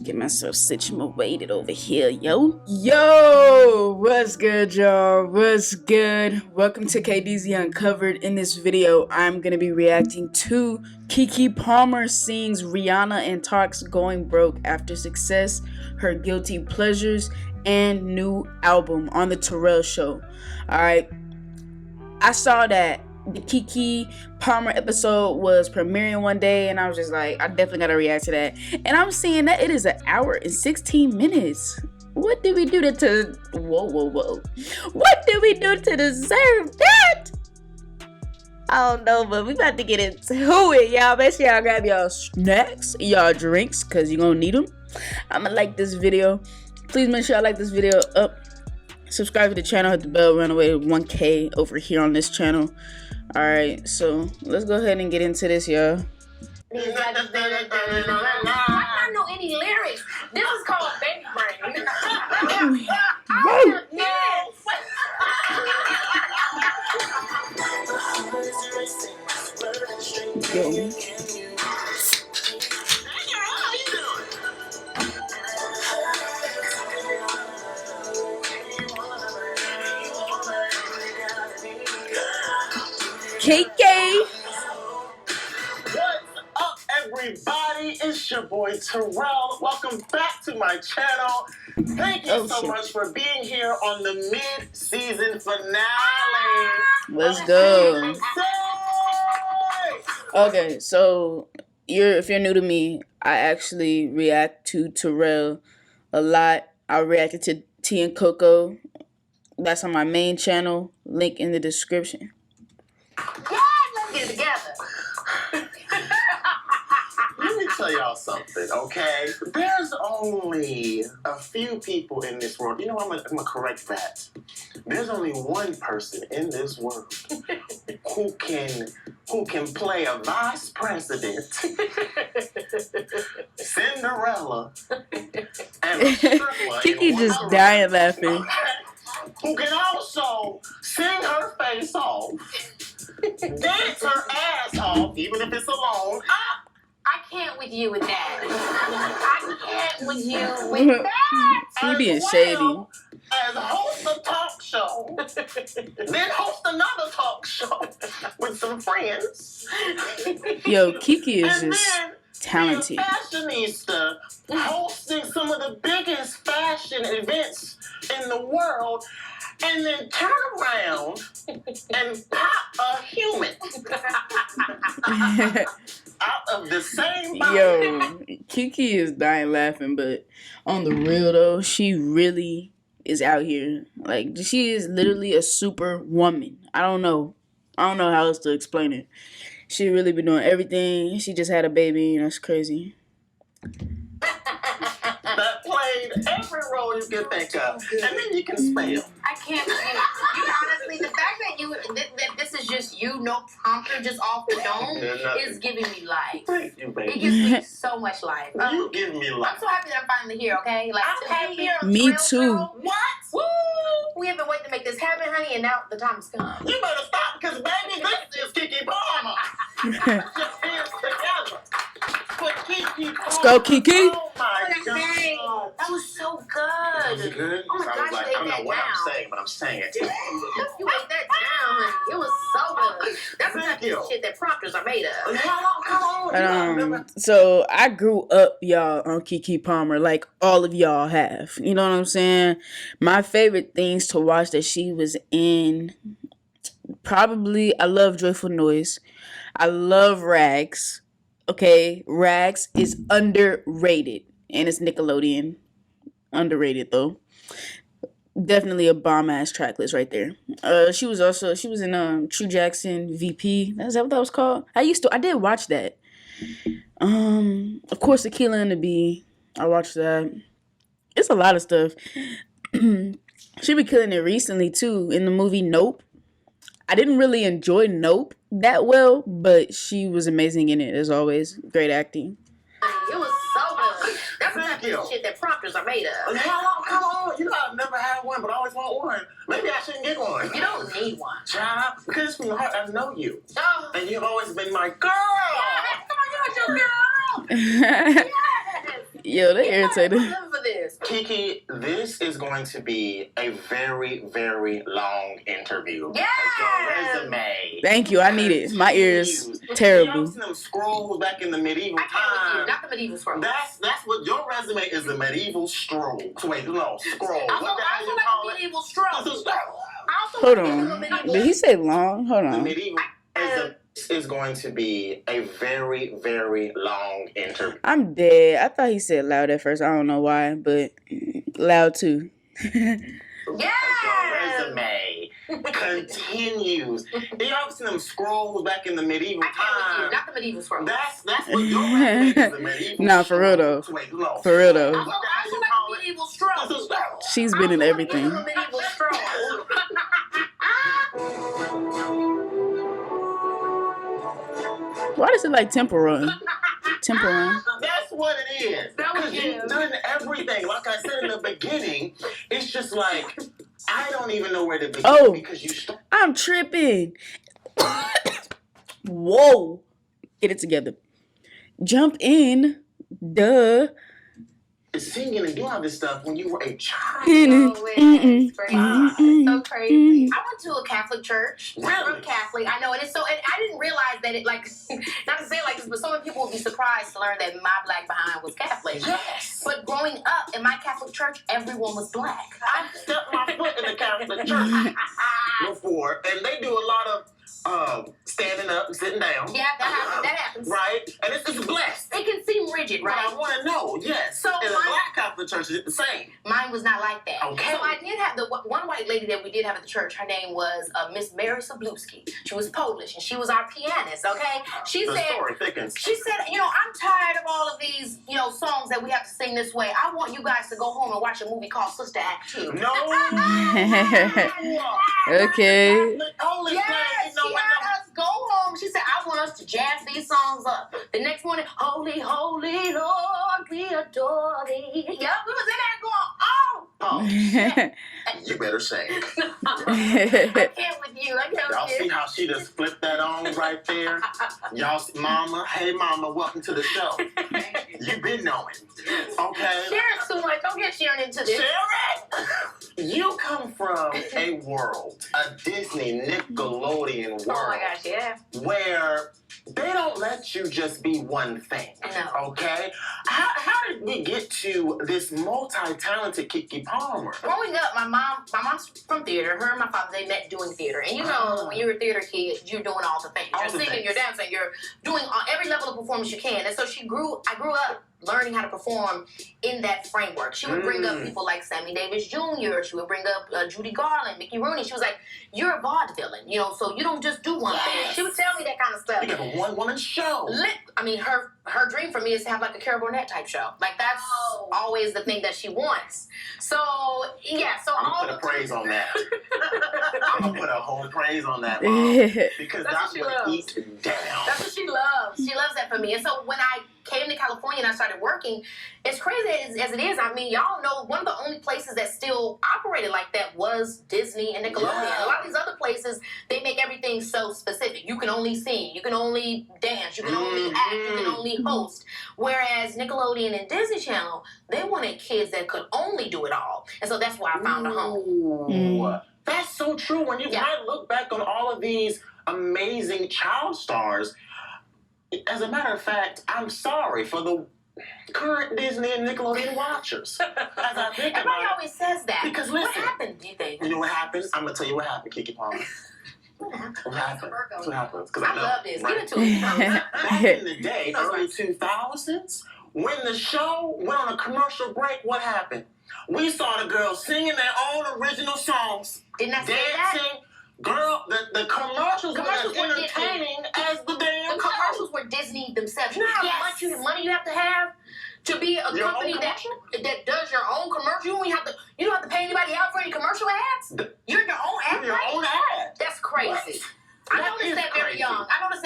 Get myself situated over here, yo. Yo, what's good, y'all? What's good? Welcome to KDZ Uncovered. In this video, I'm gonna be reacting to Keke Palmer sings Rihanna and Talks Going Broke After Success, her guilty pleasures, and new album on the Terrell show. Alright, I saw that the Keke Palmer episode was premiering one day, and I was just like, I definitely gotta react to that. And I'm seeing that it is an hour and 16 minutes. What did we do to whoa. What did we do to deserve that? I don't know, but we about to get into it, y'all. Make sure y'all grab y'all snacks, y'all drinks, because you're gonna need them. I'ma like this video. Please make sure y'all like this video up. Subscribe to the channel, hit the bell, run away to 1K over here on this channel. Alright, so let's go ahead and get into this, y'all. I don't know any lyrics. This is called Baby Brain. Yo. Keke. What's up, everybody? It's your boy Terrell. Welcome back to my channel. Thank you so much for being here on the mid-season finale. Let's go. Okay, so if you're new to me, I actually react to Terrell a lot. I reacted to Tea and Coco. That's on my main channel. Link in the description. Yeah, let's get it together. Let me tell y'all something, okay? There's only a few people in this world. You know, I'm gonna correct that. There's only one person in this world who can play a vice president, Cinderella, and a stripper. Keke just dying laughing. Who can also sing her face off, dance her ass off, even if it's alone. I can't with you with that. I can't with you with that. He being shady. As host a talk show, then host another talk show with some friends. Yo, Keke is And just then talented. be a fashionista hosting some of the biggest fashion events in the world, and then turn around and pop a human out of the same body. Yo, Keke is dying laughing, but on the real though, she really is out here. Like, she is literally a super woman. I don't know how else to explain it. She really been doing everything. She just had a baby, and that's crazy. That played every role you can think of, and then you can spell. I can't with you. You honestly, the fact that this is just you, no prompter, just off the dome, is giving me life. Thank you, baby. It gives me so much life. You give me life. I'm so happy that I'm finally here, okay? Like, I'm happy. Me too. What? Woo! We have been waiting to make this happen, honey, and now the time has come. You better stop, because baby, this is Keke Palmer. Put your hands together. Put Keke Palmer. Let's go, Keke. Oh my God. That was so good. That was good. Oh my I was gosh, like, you I don't ate know that what down. I'm saying, but I'm saying it. You ate that down, honey. It was so good. That's the type of shit that prompters are made of. Come on. So I grew up, y'all, on Keke Palmer, like all of y'all have. You know what I'm saying? My favorite things to watch that she was in, probably, I love Joyful Noise. I love Rags. Okay, Rags is underrated, and it's Nickelodeon. Underrated though. Definitely a bomb ass track list right there. She was in True Jackson VP. Is that what that was called? I did watch that. Of course, Tequila and the Bee. I watched that. It's a lot of stuff. She been killing it recently too in the movie Nope. I didn't really enjoy Nope that well, but she was amazing in it as always. Great acting. It was so good. That's the type of shit that prompters are made of. Come on. You know I've never had one, but I always want one. Maybe I shouldn't get one. You don't need one. Child, because from the heart, I know you. Oh. And you've always been my girl. Yes, come on, you're your girl. Yes. Yo, they Yeah, irritated. I'm living for this. Keke, this is going to be a very, very long interview. Yes! Your resume. Thank you. I need it. My ears terrible. You seen them scrolls back in the medieval I can't with you, times? not the medieval scrolls. That's what your resume is. The medieval scroll. Wait, no, scroll. I What the hell you like call the it? medieval scrolls. This is scroll. Hold on. Did he say long? Hold The on. medieval is going to be a very, very long interview. I'm dead. I thought he said loud at first. I don't know why, but loud too. Yes! Your resume continues. Y'all seen them scrolls back in the medieval I can't with you, times? not the medieval scrolls. That's what your resume is. The medieval. Nah, for real though. Wait, no. For real I though. also like medieval scrolls. She's been in everything. Medieval scrolls. Why does it like Temple Run? Temple Run. That's what it is. That was Because you've done everything. Like I said in the beginning, it's just like, I don't even know where to begin. Oh. Because you start. I'm tripping. Whoa. Get it together. Jump in. Duh. Singing and doing all this stuff when you were a child. Oh, it's crazy. It's so crazy. Mm. I went to a Catholic church. Really? I'm Catholic. I know, and it's so. And I didn't realize that it like, not to say it like this, but so many people would be surprised to learn that my black behind was Catholic. Yes. But growing up in my Catholic church, everyone was black. I stepped my foot in the Catholic church before, and they do a lot of standing up and sitting down. Yeah, that happens. Right? And it's blessed. It can seem rigid, But right? I want to know, yes. So in a my- black Catholic church, is it the same? Mine was not like that. Okay. So I did have the one white lady that we did have at the church. Her name was Miss Mary Sabluski. She was Polish, and she was our pianist. Okay. She The said. story thickens. She said, I'm tired of all of these, songs that we have to sing this way. I want you guys to go home and watch a movie called Sister Act 2. No. Okay. Holy Yes, she had us go home. She said, I want us to jazz these songs up. The next morning, Holy, Holy Lord, we adore thee. Yep, we was in there going, oh. You better sing. I can't with you. I Y'all can't see with you. how she just flipped that on right there? Y'all, mama, hey mama, welcome to the show. You been knowing, okay? Sharon's too much. Don't get Sharon into this. Sharon, you come from a world, a Disney Nickelodeon world, Oh my gosh, yeah. where they don't let you just be one thing. No. Okay? How did we get to this multi-talented Keke Palmer? Growing up, my mom's from theater. Her and my father, they met doing theater. And when you're a theater kid, you're doing all the things. All You're the singing, things. you're dancing, you're doing every level of performance you can. And so I grew up learning how to perform in that framework. She would bring up people like Sammy Davis Jr. She would bring up Judy Garland, Mickey Rooney. She was like, you're a vaudevillain, so you don't just do one thing. She would tell me that kind of stuff. You have a one-woman show. Her dream for me is to have like a Carol Burnett type show. Like that's always the thing that she wants. So yeah, I'm gonna put a praise on that. I'm gonna put a whole praise on that, Mom, because That's that what she would loves. eat down. That's what she loves. She loves that for me. And so when I came to California and I started working, as crazy as it is, y'all know one of the only places that still operated like that was Disney and Nickelodeon. Yeah. A lot of these other places, they make everything so specific. You can only sing, you can only dance, you can only act, you can only host. Whereas Nickelodeon and Disney Channel, they wanted kids that could only do it all. And so that's why I found a home. Ooh. That's so true. When I look back on all of these amazing child stars, as a matter of fact, I'm sorry for the current Disney and Nickelodeon watchers. As I think Everybody about it, always says that. because What listen, happened, do you think? you know what happened? I'm gonna tell you what happened, Keke Palmer. What happened? What happened? What happened? 'Cause I know, love this. right? Give it to me. Back in the day, That's early right. 2000s, when the show went on a commercial break, what happened? We saw the girls singing their own original songs, Didn't I say that? dancing. Girl, the commercials were as Commercials were entertaining as the damn The commercials were Disney themselves. You know how much Yes. money you have to have to be a Your company own that does your own commercial. You don't have to pay anybody out for any commercial ads. You're your own ad. Your right? own ad. That's crazy. What? I That noticed is that very crazy. young. I was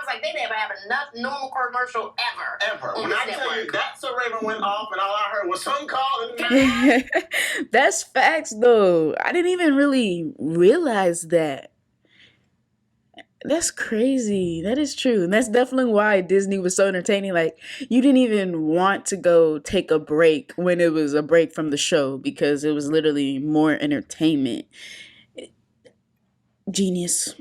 like, they never have enough normal commercial ever. Ever. On When this I tell you network. that Sir Raven went off and all I heard was some calling. That's facts though. I didn't even really realize that. That's crazy. That is true. And that's definitely why Disney was so entertaining. Like, you didn't even want to go take a break when it was a break from the show because it was literally more entertainment. Genius.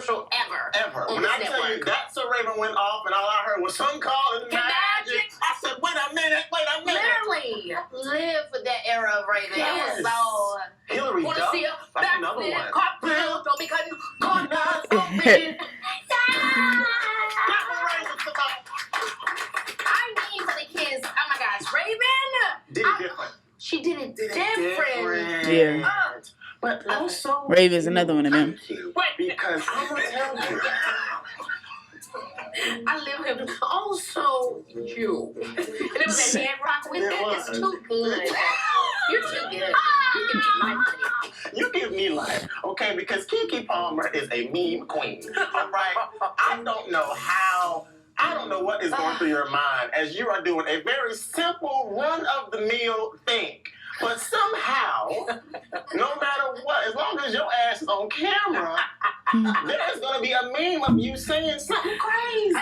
Ever. When I tell you that So Raven went off and all I heard was some calling magic, I said, wait a minute. Literally live with that era of Raven. Yes. It was so. Hillary Want to Duff, see a that's back another flip, one. cartwheel, don't be cutting corners open. I mean, for the kids, oh my gosh, Raven Did it different. She did it different. Yeah. But also, Raven's another one of them. Because I'm gonna tell you, I live him. Also, you. And it was that head rock with it. It's too good. You're too good. You give me life, honey. you give me life, okay? Because Keke Palmer is a meme queen. All right, I don't know what is going through your mind as you are doing a very simple run-of-the-mill thing. But somehow, no matter what, as long as your ass is on camera, there's going to be a meme of you saying something crazy.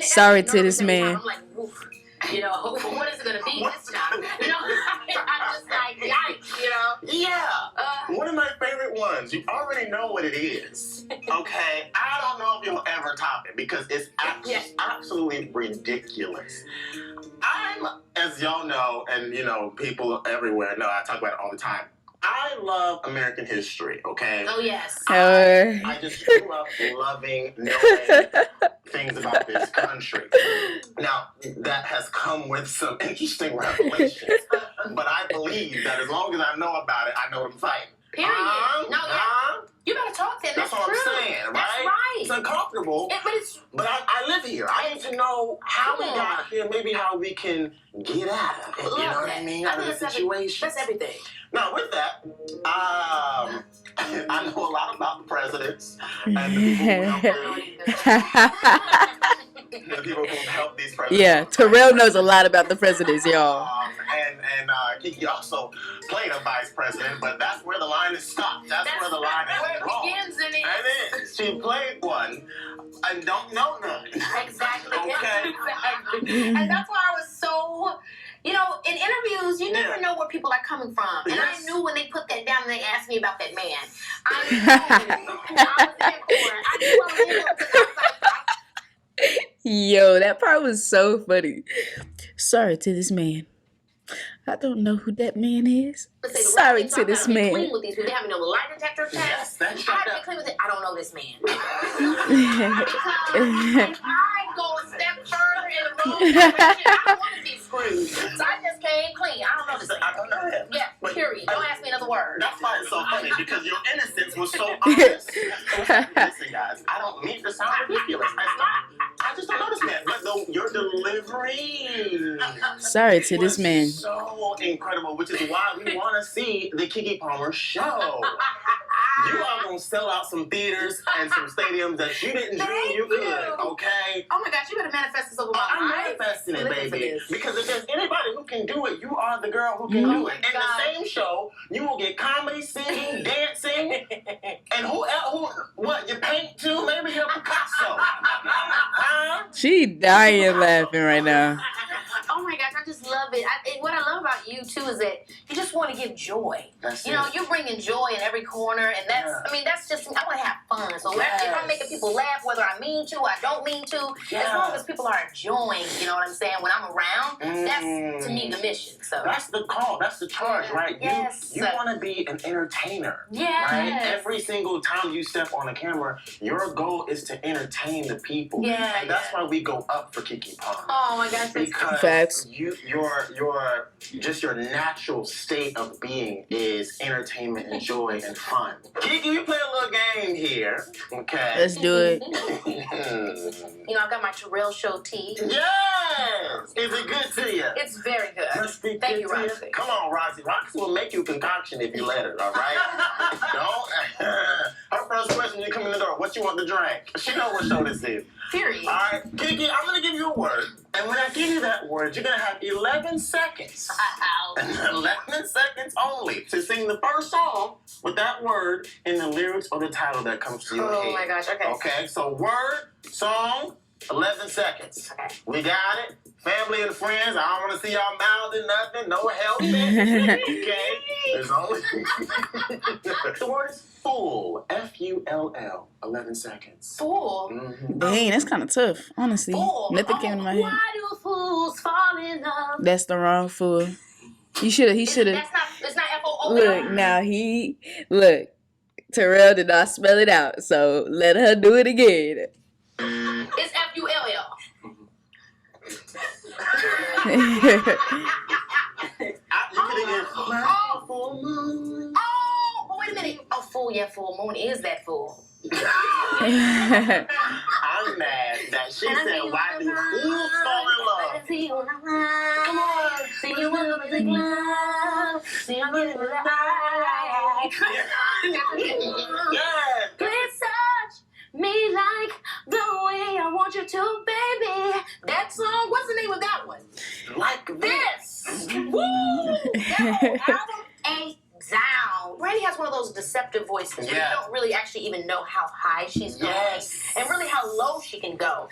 Sorry to this man. I'm like, oof. You know, what is it going to be this time? You know, I'm just like, yikes, you know? Yeah. One of my favorite ones. You already know what it is. Okay? I don't know if you'll ever top it because it's absolutely ridiculous. As y'all know, and you know, people everywhere know, I talk about it all the time. I love American history, okay? Oh, yes. I just grew up loving knowing things about this country. Now, that has come with some interesting revelations. But I believe that as long as I know about it, I know what I'm fighting. Period. You better talk then. That's what true. I'm saying, right? That's right. It's uncomfortable. But I live here. I need to know how we got here, maybe how we can get out of it. You know what I mean? Out of the situation. That's everything. Now, with that, I know a lot about the presidents and the people who help these presidents. Yeah, Terrell knows a lot about the presidents, y'all. And Keke also played a vice president, but that's where the line is stopped. That's where the line is wrong. Begins in it. And then she played one and don't know none. Exactly. Okay. Exactly. And that's why I was so. You know, in interviews, you never know where people are coming from. And I knew when they put that down and they asked me about that man. I knew. I was in court. I knew I was in court because I was like, Yo, that part was so funny. Sorry to this man. I don't know who that man is. Sorry to this man. Clean with these people. They have me on the lie detector test. Yes, that's I have to be clean with it. I don't know this man. Because if I go a step further in the wrong direction, I don't want to be screwed. So I just came clean. I don't know this man. I don't know him. Yeah, period. Don't ask me another word. That's why it's so funny, because your innocence was so honest. Listen, guys, I don't mean to sound ridiculous. I just don't know this man. But your delivery. Sorry to this man. So incredible, which is why we want to see the Keke Palmer show. You are going to sell out some theaters and some stadiums that you didn't dream you could, okay? Oh my gosh, you better manifest this over my life. I'm manifesting it, baby. Because if there's anybody who can do it, you are the girl who can do it. In the same show, you will get comedy, singing, dancing, and who else? What, you paint too? Maybe you're Picasso. She dying laughing right now. Oh my gosh, I just love it. What I love about you too is that you just want to give joy. You know, you're bringing joy in every corner, and that's, I mean, that's just, I want to have fun. So if I'm making people laugh, whether I mean to, I don't mean to, as long as people are enjoying, you know what I'm saying, when I'm around, that's to me the mission. So that's the call, that's the charge, right? Yes. You want to be an entertainer. Yes. Right? Every single time you step on a camera, your goal is to entertain the people. Yeah. And that's why we go up for Keke Palmer. Oh my gosh, because your natural state of being is entertainment and joy and fun. Keke, we play a little game here. Okay. Let's do it. You know, I got my Terrell show tea. Yes! Is it good to you? It's very good. Thank you, Roxy. Come on, Roxy. Roxy will make you a concoction if you let her, all right? Don't. Her first question when you come in the door, what you want to drink? She know what show this is. Period. All right, Keke, I'm going to give you a word. And when I give you that word, you're going to have 11 seconds. 11 seconds only to sing the first song with that word in the lyrics or the title that comes to your head. Oh my gosh, okay. Okay, so word, song, 11 seconds. Okay. We got it. Family and friends, I don't want to see y'all mouthing nothing. No helping. Okay? There's only... The word is fool. F-U-L-L. 11 seconds. Fool? Mm-hmm. Dang, that's kind of tough, honestly. Fool. Nothing came to my head. Why do fools fall in love? That's the wrong fool. He should have. It's not F-O-O-L? Look, now look. Terrell did not spell it out, so let her do it again. It's F-U-L-L. Oh, wait a minute. Oh, fool, yeah, full moon is that fool. I'm mad that she said, why do fools fall in love? Come on. See you in the love. See you in the light. Please touch me like the way I want you to, baby. That song, what's the name of that one? Like This. Woo! That whole album ain't down. Brandy has one of those deceptive voices where you don't really actually even know how high she's going and really how low she can go.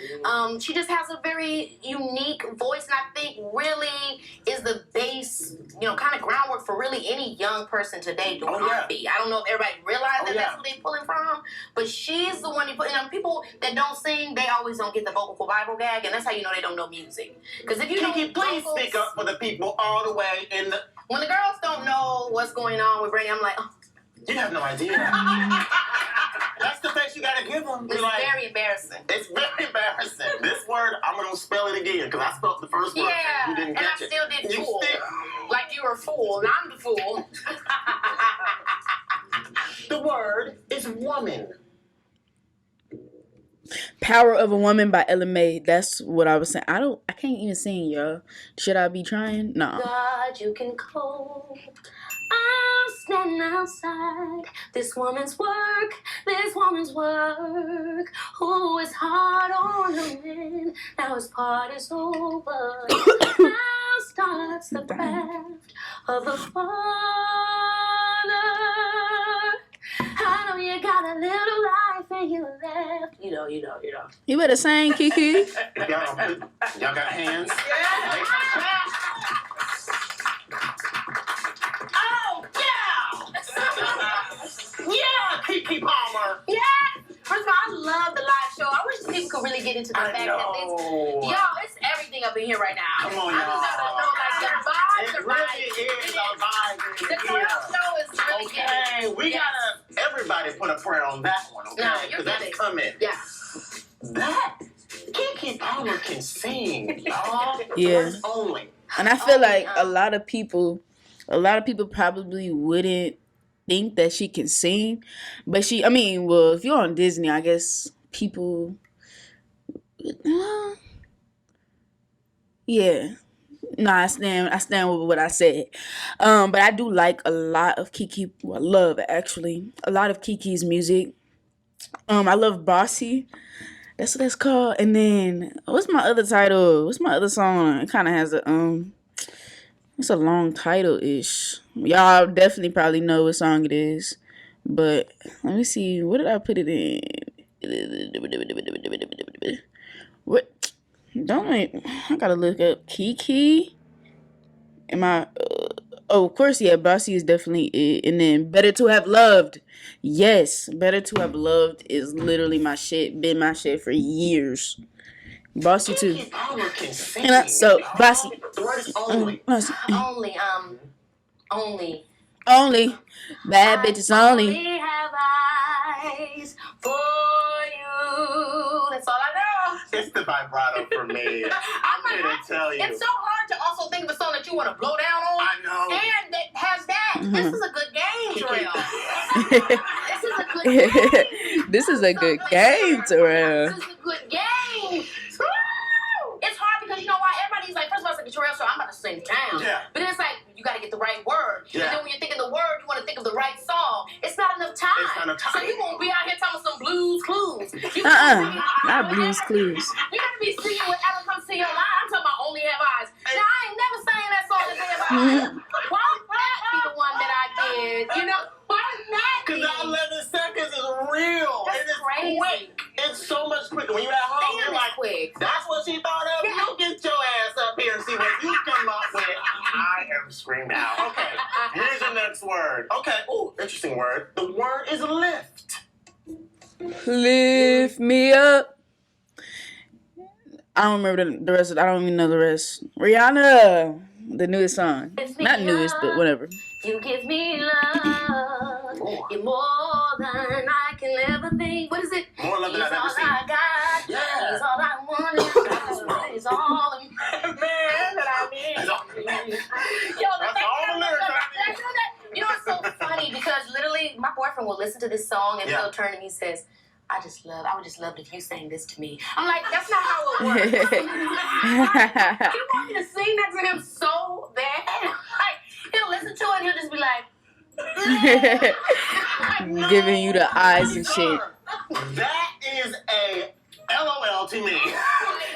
She just has a very unique voice, and I think really is the base, kind of groundwork for really any young person today doing R&B. I don't know if everybody realizes that's what they're pulling from, but she's the one you put. People that don't sing, they always don't get the vocal Bible gag, and that's how you know they don't know music. Because if you Keke, please speak up for the people all the way in the... When the girls don't know what's going on with Brandy, I'm like, oh. You have no idea. That's the face you gotta give them. It's very embarrassing. It's very embarrassing. This word, I'm gonna spell it again because I spelled the first word. Yeah, You didn't and catch I it. still did fool. Like you were a fool, and I'm the fool. The word is woman. Power of a Woman by Ella Mai. That's what I was saying. I can't even sing, y'all. Should I be trying? No. God, you can call. I'm standing outside this woman's work. Who is hard on the man? Now his part is over. Now starts the craft of the father. I know you got a little life and you left. You know. You better sing, Keke. Y'all got hands? Oh, yeah, Keke Palmer. Yeah. First of all, I love the live show. I wish people could really get into the fact that this, it's everything up in here right now. Come on, I just gotta know, like, the vibes are right. It is a vibe. The Terrell show is really Okay, we gotta, everybody put a prayer on that one, okay? No, because that's coming. Yeah. That, Keke Palmer can sing, y'all. Yeah. Words only. And I feel like a lot of people probably wouldn't think that she can sing, but if you're on Disney, I guess people, yeah. No, I stand with what I said. But I do like a lot of Keke. Well, I love actually a lot of Keke's music. I love Bossy. That's what that's called. And then what's my other title? What's my other song? It kind of has a it's a long title-ish. Y'all definitely probably know what song it is. But let me see. What did I put it in? What? I gotta look up Keke. Of course, yeah, Bossy is definitely it. And then Better to Have Loved. Yes, Better to Have Loved is literally my shit. Been my shit for years. Bossy too. And so Bossy. The word is only. Bossy. Only. Bad bitches only. I have eyes for you. That's all I know. It's the vibrato for me. I'm gonna tell you. It's so hard to also think of a song that you want to blow down on. I know. And that has that. Mm-hmm. This is a good game, Terrell. This is a good game. This is a good game, Terrell. This is a good game. Woo! It's hard because you know why? Everybody's like, first of all, it's like a Terrell show. I'm about to sing down. Yeah. But it's like, you got to get the right word. Yeah. And then when you're thinking the word, you want to think of the right song. It's not enough time. It's not enough time. So you're going to be out here talking some Blues Clues. Not Blues Clues. You got to be singing whatever comes to your mind. I'm talking about Only Have Eyes. Now, I ain't never sang that song that they have eyes. Why would that be the one that I did? Why not? quick. It's so much quicker. When you're at home, you're like, quick. That's what she thought of? Yeah. You get your ass up here and see what you come up with. I am screamed out. Okay, here's your next word. Okay, ooh, interesting word. The word is lift. Lift me up. I don't remember the rest. I don't even know the rest. Rihanna, the newest song. Not newest, but whatever. You give me love. You're more than I can ever think. What is it? More love than I've ever seen. He's all I got. Yeah. He's all I want. He's all the man that I need. Yo, That's all the lyrics I need. You know, it's so funny because literally my boyfriend will listen to this song and he'll turn and he says, I would just love it if you sang this to me. I'm like, that's not how it works. He want me to sing that to him so bad. Like, he'll listen to it and he'll just be like, giving you the eyes and shit. That is a LOL to me.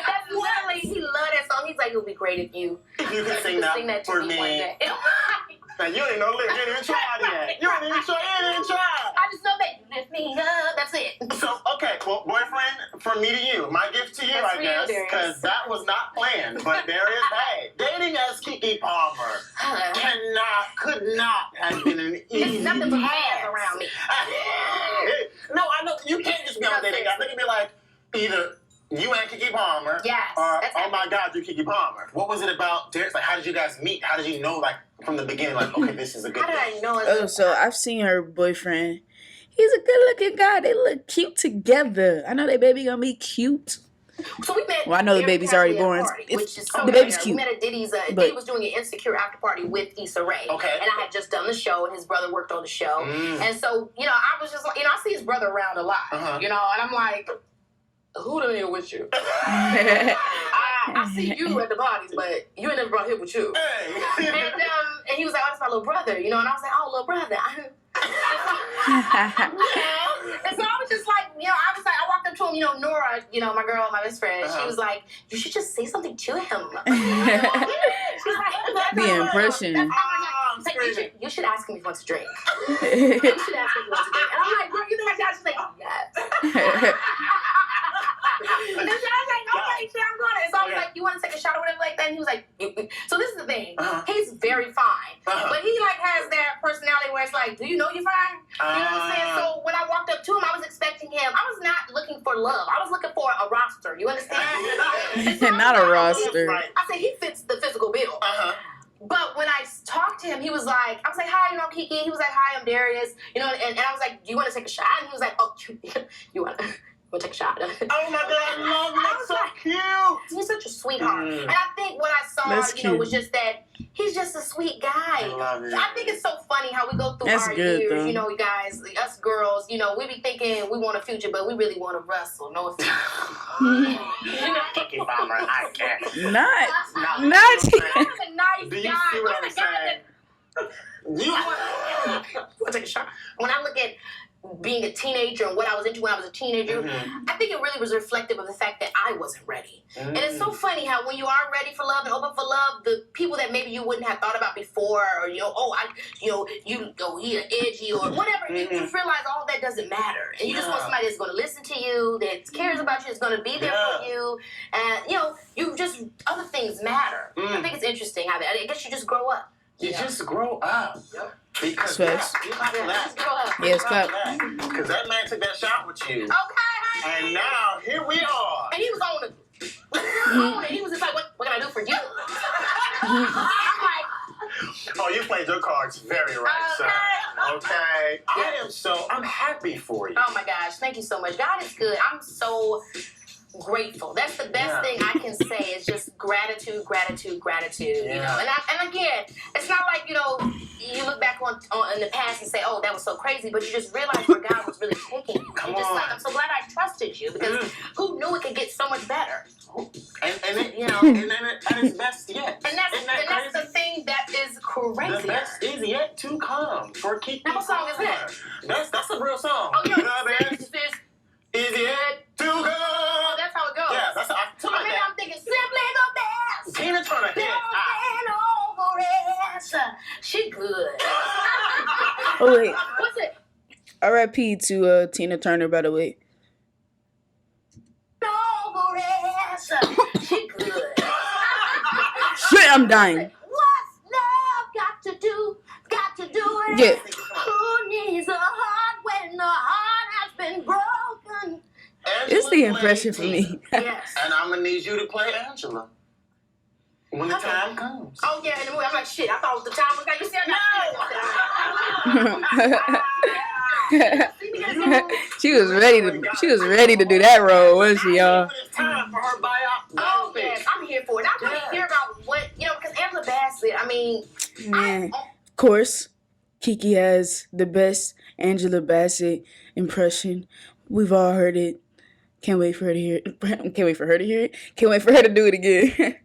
That's literally, he loved that song. He's like, it would be great if you could sing that to for me me. one day. Now, you ain't no lyrics. You ain't even tried yet. You ain't even tried. I just know that you lift me up. That's it. So, okay, well, boyfriend, from me to you. My gift to you, That's I guess, because that was not planned. But there is, hey, dating as Keke Palmer could not have been an easy There's nothing but hands around me. No, I know. You can't just be on a dating app. They can be like, either you and Keke Palmer, Yes, or, oh my God, you're Keke Palmer. What was it about Terrell? Like, how did you guys meet? How did you know, like, from the beginning, like, okay, this is a good How did thing? I know it? Oh, so I've seen her boyfriend. He's a good-looking guy. They look cute together. I know their baby gonna be cute. So we met. Well, I know the baby's already born. Which is so The baby's rare. cute. We met at Diddy's. But- Diddy was doing an Insecure after party with Issa Rae. Okay. And I had just done the show, and his brother worked on the show. And so, you know, I was just like, you know, I see his brother around a lot, you know, and I'm like, who the hell with you? I see you at the parties, but you ain't never brought him with you. Hey. And he was like, oh, that's my little brother, you know, and I was like, oh, little brother. And so I was just like, you know, I walked up to him, you know, Nora, you know, my girl, my best friend, she was like, you should just say something to him. She's like, The impression. You should ask him if he wants a drink. You should ask him if he wants a drink. And I'm like, bro, you think I should? She's like, yes. And then I was like, okay, sure, I'm going. And so I was like, you want to take a shot or whatever like that? And he was like, so this is the thing. He's very fine. But he like has that personality where it's like, do you know you're fine? You know what I'm saying? So when I walked up to him, I was expecting him. I was not looking for love. I was looking for a roster. You understand? So Not a roster. I said, he fits the physical bill. But when I talked to him, he was like, I was like, hi, you know, Keke. He was like, hi, I'm Darius. You know, and I was like, do you want to take a shot? And he was like, oh, you want to take a shot? Oh my God, I love you. That's so cute. He's such a sweetheart. And I think what I saw, you know, was just that he's just a sweet guy. I love it. I think it's so funny how we go through our years, though. you know, you guys, us girls, you know, we be thinking we want a future, but we really want to wrestle. No offense. Keke Palmer, I can't. Not. He's a nice Do you guy. see what I'm He's a guy saying? You want to take a shot? When I look at being a teenager and what I was into when I was a teenager, I think it really was reflective of the fact that I wasn't ready. And it's so funny how when you are ready for love and open for love, the people that maybe you wouldn't have thought about before, or he edgy or whatever, you realize all that doesn't matter. And you just want somebody that's going to listen to you, that cares about you, that's going to be there for you, and you know, other things matter. I think it's interesting how I guess you just grow up. You just grow up. Because Facts. Just grow up. Yes, clap. Because that man took that shot with you. Okay. And now, here we are. And he was on it. He was just like, what can I do for you? I'm like, oh, you played your cards very right, sir. Okay. I'm happy for you. oh my gosh, thank you so much. God is good. I'm so grateful. That's the best thing I can say is just gratitude, gratitude, gratitude. You know, and again, it's not like, you know, you look back on in the past and say, oh, that was so crazy, but you just realize where God was really taking you. Come just on. like, I'm so glad I trusted you because who knew it could get so much better? And You know, and at its best yet. and that's the thing that is crazy. The best is yet to come for Keke. Now, what song is that? That's a real song. Oh, The best this is yet to come. oh, that's how it goes. Yeah, that's I told Maybe that. I'm thinking simply the best. Tina Turner hit. Over it. She good. Oh wait. What's it? R.I.P. to Tina Turner, by the way. She good. Shit, I'm dying. What's love got to do? Got to do it. Yeah. Who needs a heart when the heart has been broken? It's the impression for me. Yes. And I'm gonna need you to play Angela when the time comes. Oh yeah, in the movie. I'm like, shit. I thought it was the time was. You see, She was ready to do that role, wasn't she, y'all? It's time for her biopsy. Oh yes, I'm here for it. I want to hear about what because Angela Bassett. I mean, Man. Of course, Keke has the best Angela Bassett impression. We've all heard it. Can't wait for her to hear it. Can't wait for her to hear it. Can't wait for her to do it again.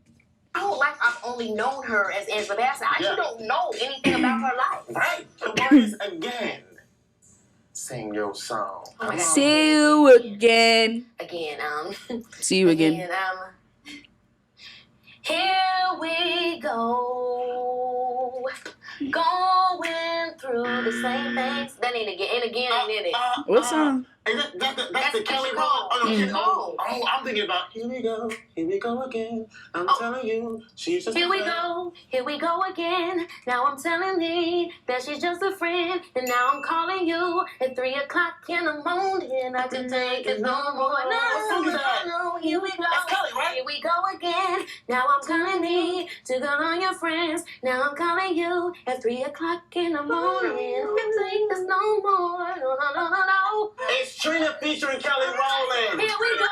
I don't like I've only known her as Angela Bassett. I actually don't know anything about her life. Right. The word is again. Sing your song. Oh, See you again. Again, See you again. Here we go. Going through the same things. That ain't again. And again ain't in it. What song? That's the Kelly Roll. Oh, I'm thinking about here we go again. I'm telling you, she's just here we go again. Now I'm telling thee that she's just a friend, and now I'm calling you at 3 o'clock in the morning. I can take it no more. No, here we go. That's Kelly, right? Here we go again. Now I'm telling thee to go on your friends. Now I'm calling you at 3 o'clock in the morning. I can take this no more. No. It's Trina featuring Kelly Rowland. Here we go.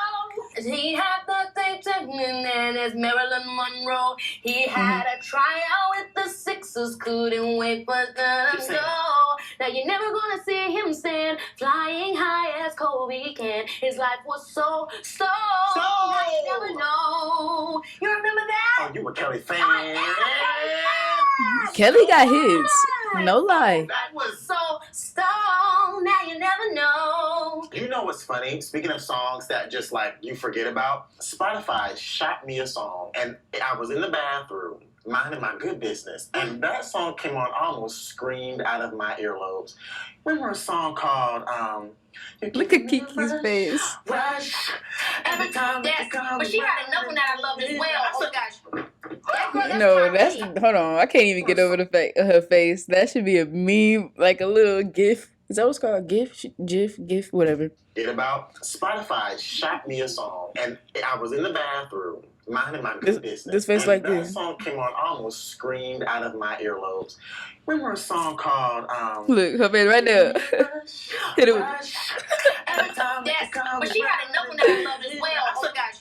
He had the same technique as Marilyn Monroe. He had a tryout with the Sixers, couldn't wait for them to go. Now you're never gonna see him stand flying high as Kobe can. His life was so. Now you never know. You remember that? Oh, you a Kelly fan. Kelly got hits. No lie. That was so stone. Now you never know. You know what's funny? Speaking of songs that just like you forget about, Spotify shot me a song, and I was in the bathroom minding my good business, and that song came on, I almost screamed out of my earlobes. Remember a song called Look at Kiki's face. Rush. Every time but she had another one that I loved as well. Oh gosh. That girl, No, that's hold on. I can't even get over her face. That should be a meme, like a little GIF. Is that what's called? GIF, whatever. It about Spotify shot me a song, and I was in the bathroom minding my good business. This face and like that this. song came on, I almost screamed out of my earlobes. Remember a song called Look, her face right there. Hit it with but she had another one that I loved as well. Oh gosh.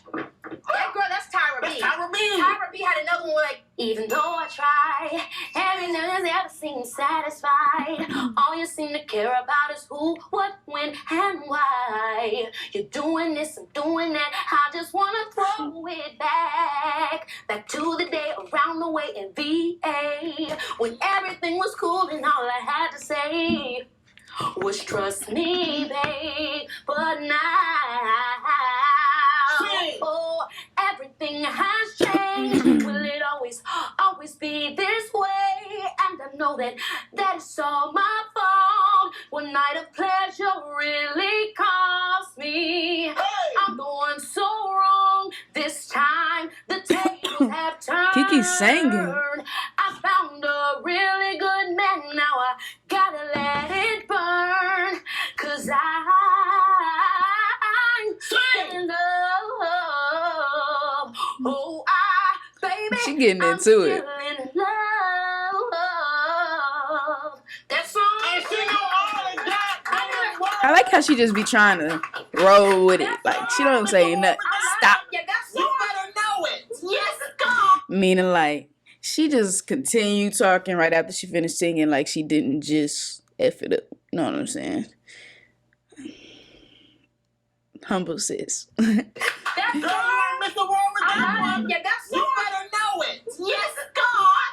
That girl, that's Tyra B. Tyra B. Tyra B had another one like, even though I try, every nigga's ever seemed satisfied. All you seem to care about is who, what, when, and why. You're doing this and doing that. I just wanna throw it back to the day around the way in VA, when everything was cool and all I had to say was trust me, babe. But now, oh, everything has changed. Will it always be this way? And I know that it's all my fault. One night of pleasure really cost me. I'm going so wrong this time. The tables have turned. Kiki's singing. I found a really good man. Now I gotta let it burn. 'Cause I'm in love. Oh, baby, She getting into I'm it. still in love. That song. And she know all of that. I like how she just be trying to roll with it. Like, she don't say nothing. Stop. You better know it. Yes, God. Meaning, like, she just continued talking right after she finished singing, like she didn't just F it up. You know what I'm saying? Humble sis. That Girl, song. you ain't missed a word with that one. Yeah, that You song. better know it. Yes, God.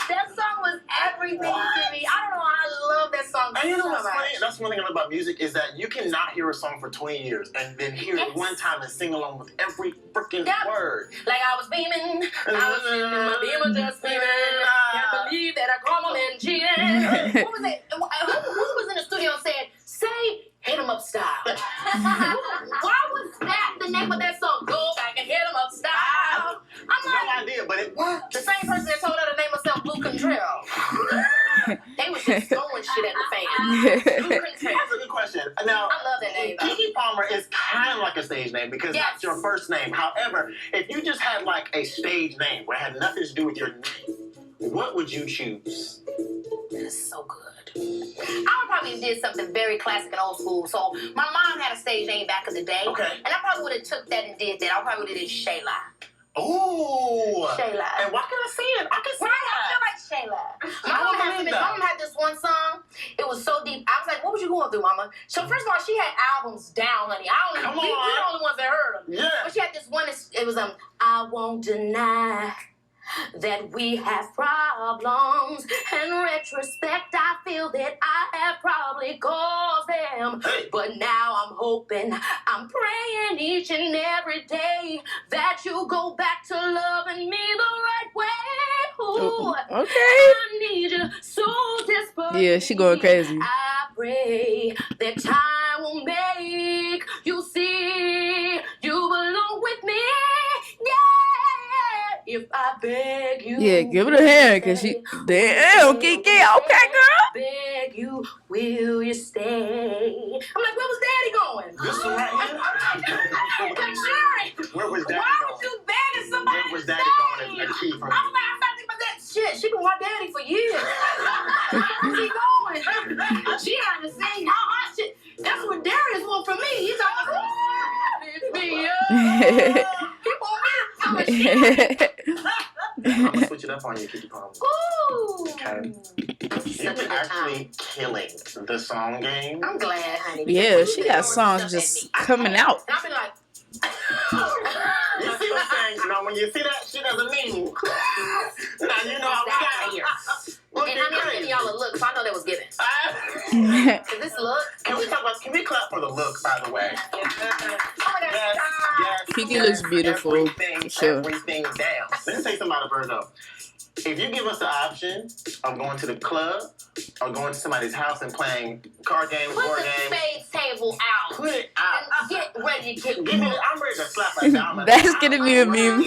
That song was everything to me. I don't know. I love that song And you know so what's much. funny? That's one thing I love about music is that you cannot hear a song for 20 years and then hear it one time and sing along with every freaking word. Like I was beaming, I was in my beamer just beaming. Can't believe that I called my man cheating. What was it? Who was in the studio and said, "Say hit 'em up style"? Why was that the name of that song? Go That's a good question. Now, I love that name. Keke Palmer is kind of like a stage name because that's your first name. However, if you just had like a stage name where it had nothing to do with your name, what would you choose? That's so good. I probably did something very classic and old school. So my mom had a stage name back in the day. Okay. And I probably would have took that and did that. I probably would have did Shayla. Ooh. Shayla. And why can I see it? I can see Right, that. I feel like Shayla. My mom had this one song. It was so deep. I was like, what was you going through, Mama? So first of all, she had albums down, honey. We the only ones that heard them. Yeah. But she had this one. It was I won't deny that we have problems. In retrospect, I feel that I have probably caused them. Hey. But now I'm hoping, I'm praying each and every day that you go back to loving me the right way. Ooh, Okay. I need you so desperately. Yeah, she going crazy. I pray that time will make you see you belong with me. Yeah. If I beg you. Yeah, give it a hand, cause she. Damn, Keke. Okay, girl. Beg you, will you stay? I'm like, where was Daddy going? This one right here? Like, Sherry, Where was Daddy why going? would you begging somebody Where was to Daddy stay? going as a key for I me? was like, I'm not thinking about that shit. She been my daddy for years. Where's he going? She had to sing all her shit. That's what Darius want from me. He's like, lift me up. He want me to tell her shit. I'm gonna switch it up on you, Keke Palmer. Ooh. Okay. Such You've a been good actually time. killing the song game. I'm glad, honey. Yeah, because she you got been throwing songs stuff just at me. coming out. And I've been like, You see what I'm saying? Now, when you see that, she doesn't mean. Now you know how we got here. and honey, I'm giving y'all a look, so I know they was giving. Is this look? Can we clap for the look, by the way? Oh my God. Yes. Keke looks beautiful, Everything, for sure. everything down. Let me say something about a Virgo. If you give us the option of going to the club or going to somebody's house and playing card games, Put board the games, spades table out. put it out. And get ready to get Give me, I'm ready to slap like that. That's gonna be a meme.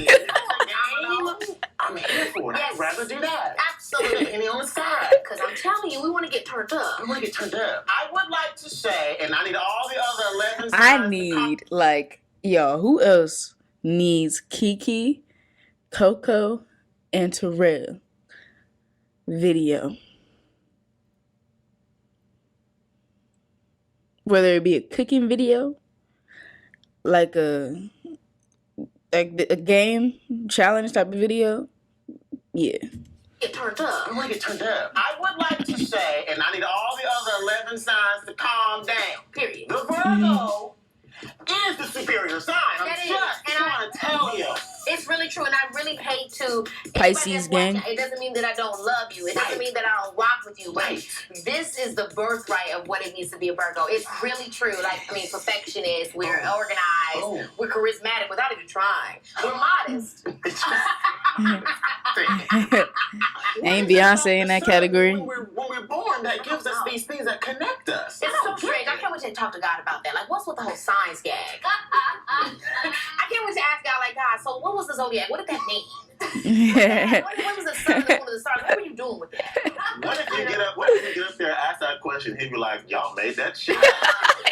I'm here for it. Yes. I'd rather do that. Absolutely. Penny on the side. Because I'm telling you, we want to get turned up. I want to get turned up. I would like to say, and I need all the other 11 I signs to need, like, yo, who else needs Keke, Coco, and Terrell video? Whether it be a cooking video, like a game challenge type of video. Yeah. Get turned up. I want to get turned up. I would like to say, and I need all the other 11 signs to calm down. Period. The Virgo is the superior sign. I'm That is. just And trying to tell you. It's really true, and I really hate to Pisces gang. It doesn't mean that I don't love you. It doesn't mean that I don't rock with you. But this is the birthright of what it means to be a Virgo. It's really true. Like, I mean, perfectionist. We're organized. We're charismatic without even trying. We're modest. Ain't Beyonce in that category? When we're born, that gives us these things that connect us. It's so strange. I can't wait to talk to God about that. Like, what's with the whole science gag? I can't wait to ask God, like, God, so what was the zodiac? What did that mean? What was the sun and the moon and the stars? What were you doing with that? What if you get up there and ask that question? He'd be like, y'all made that shit.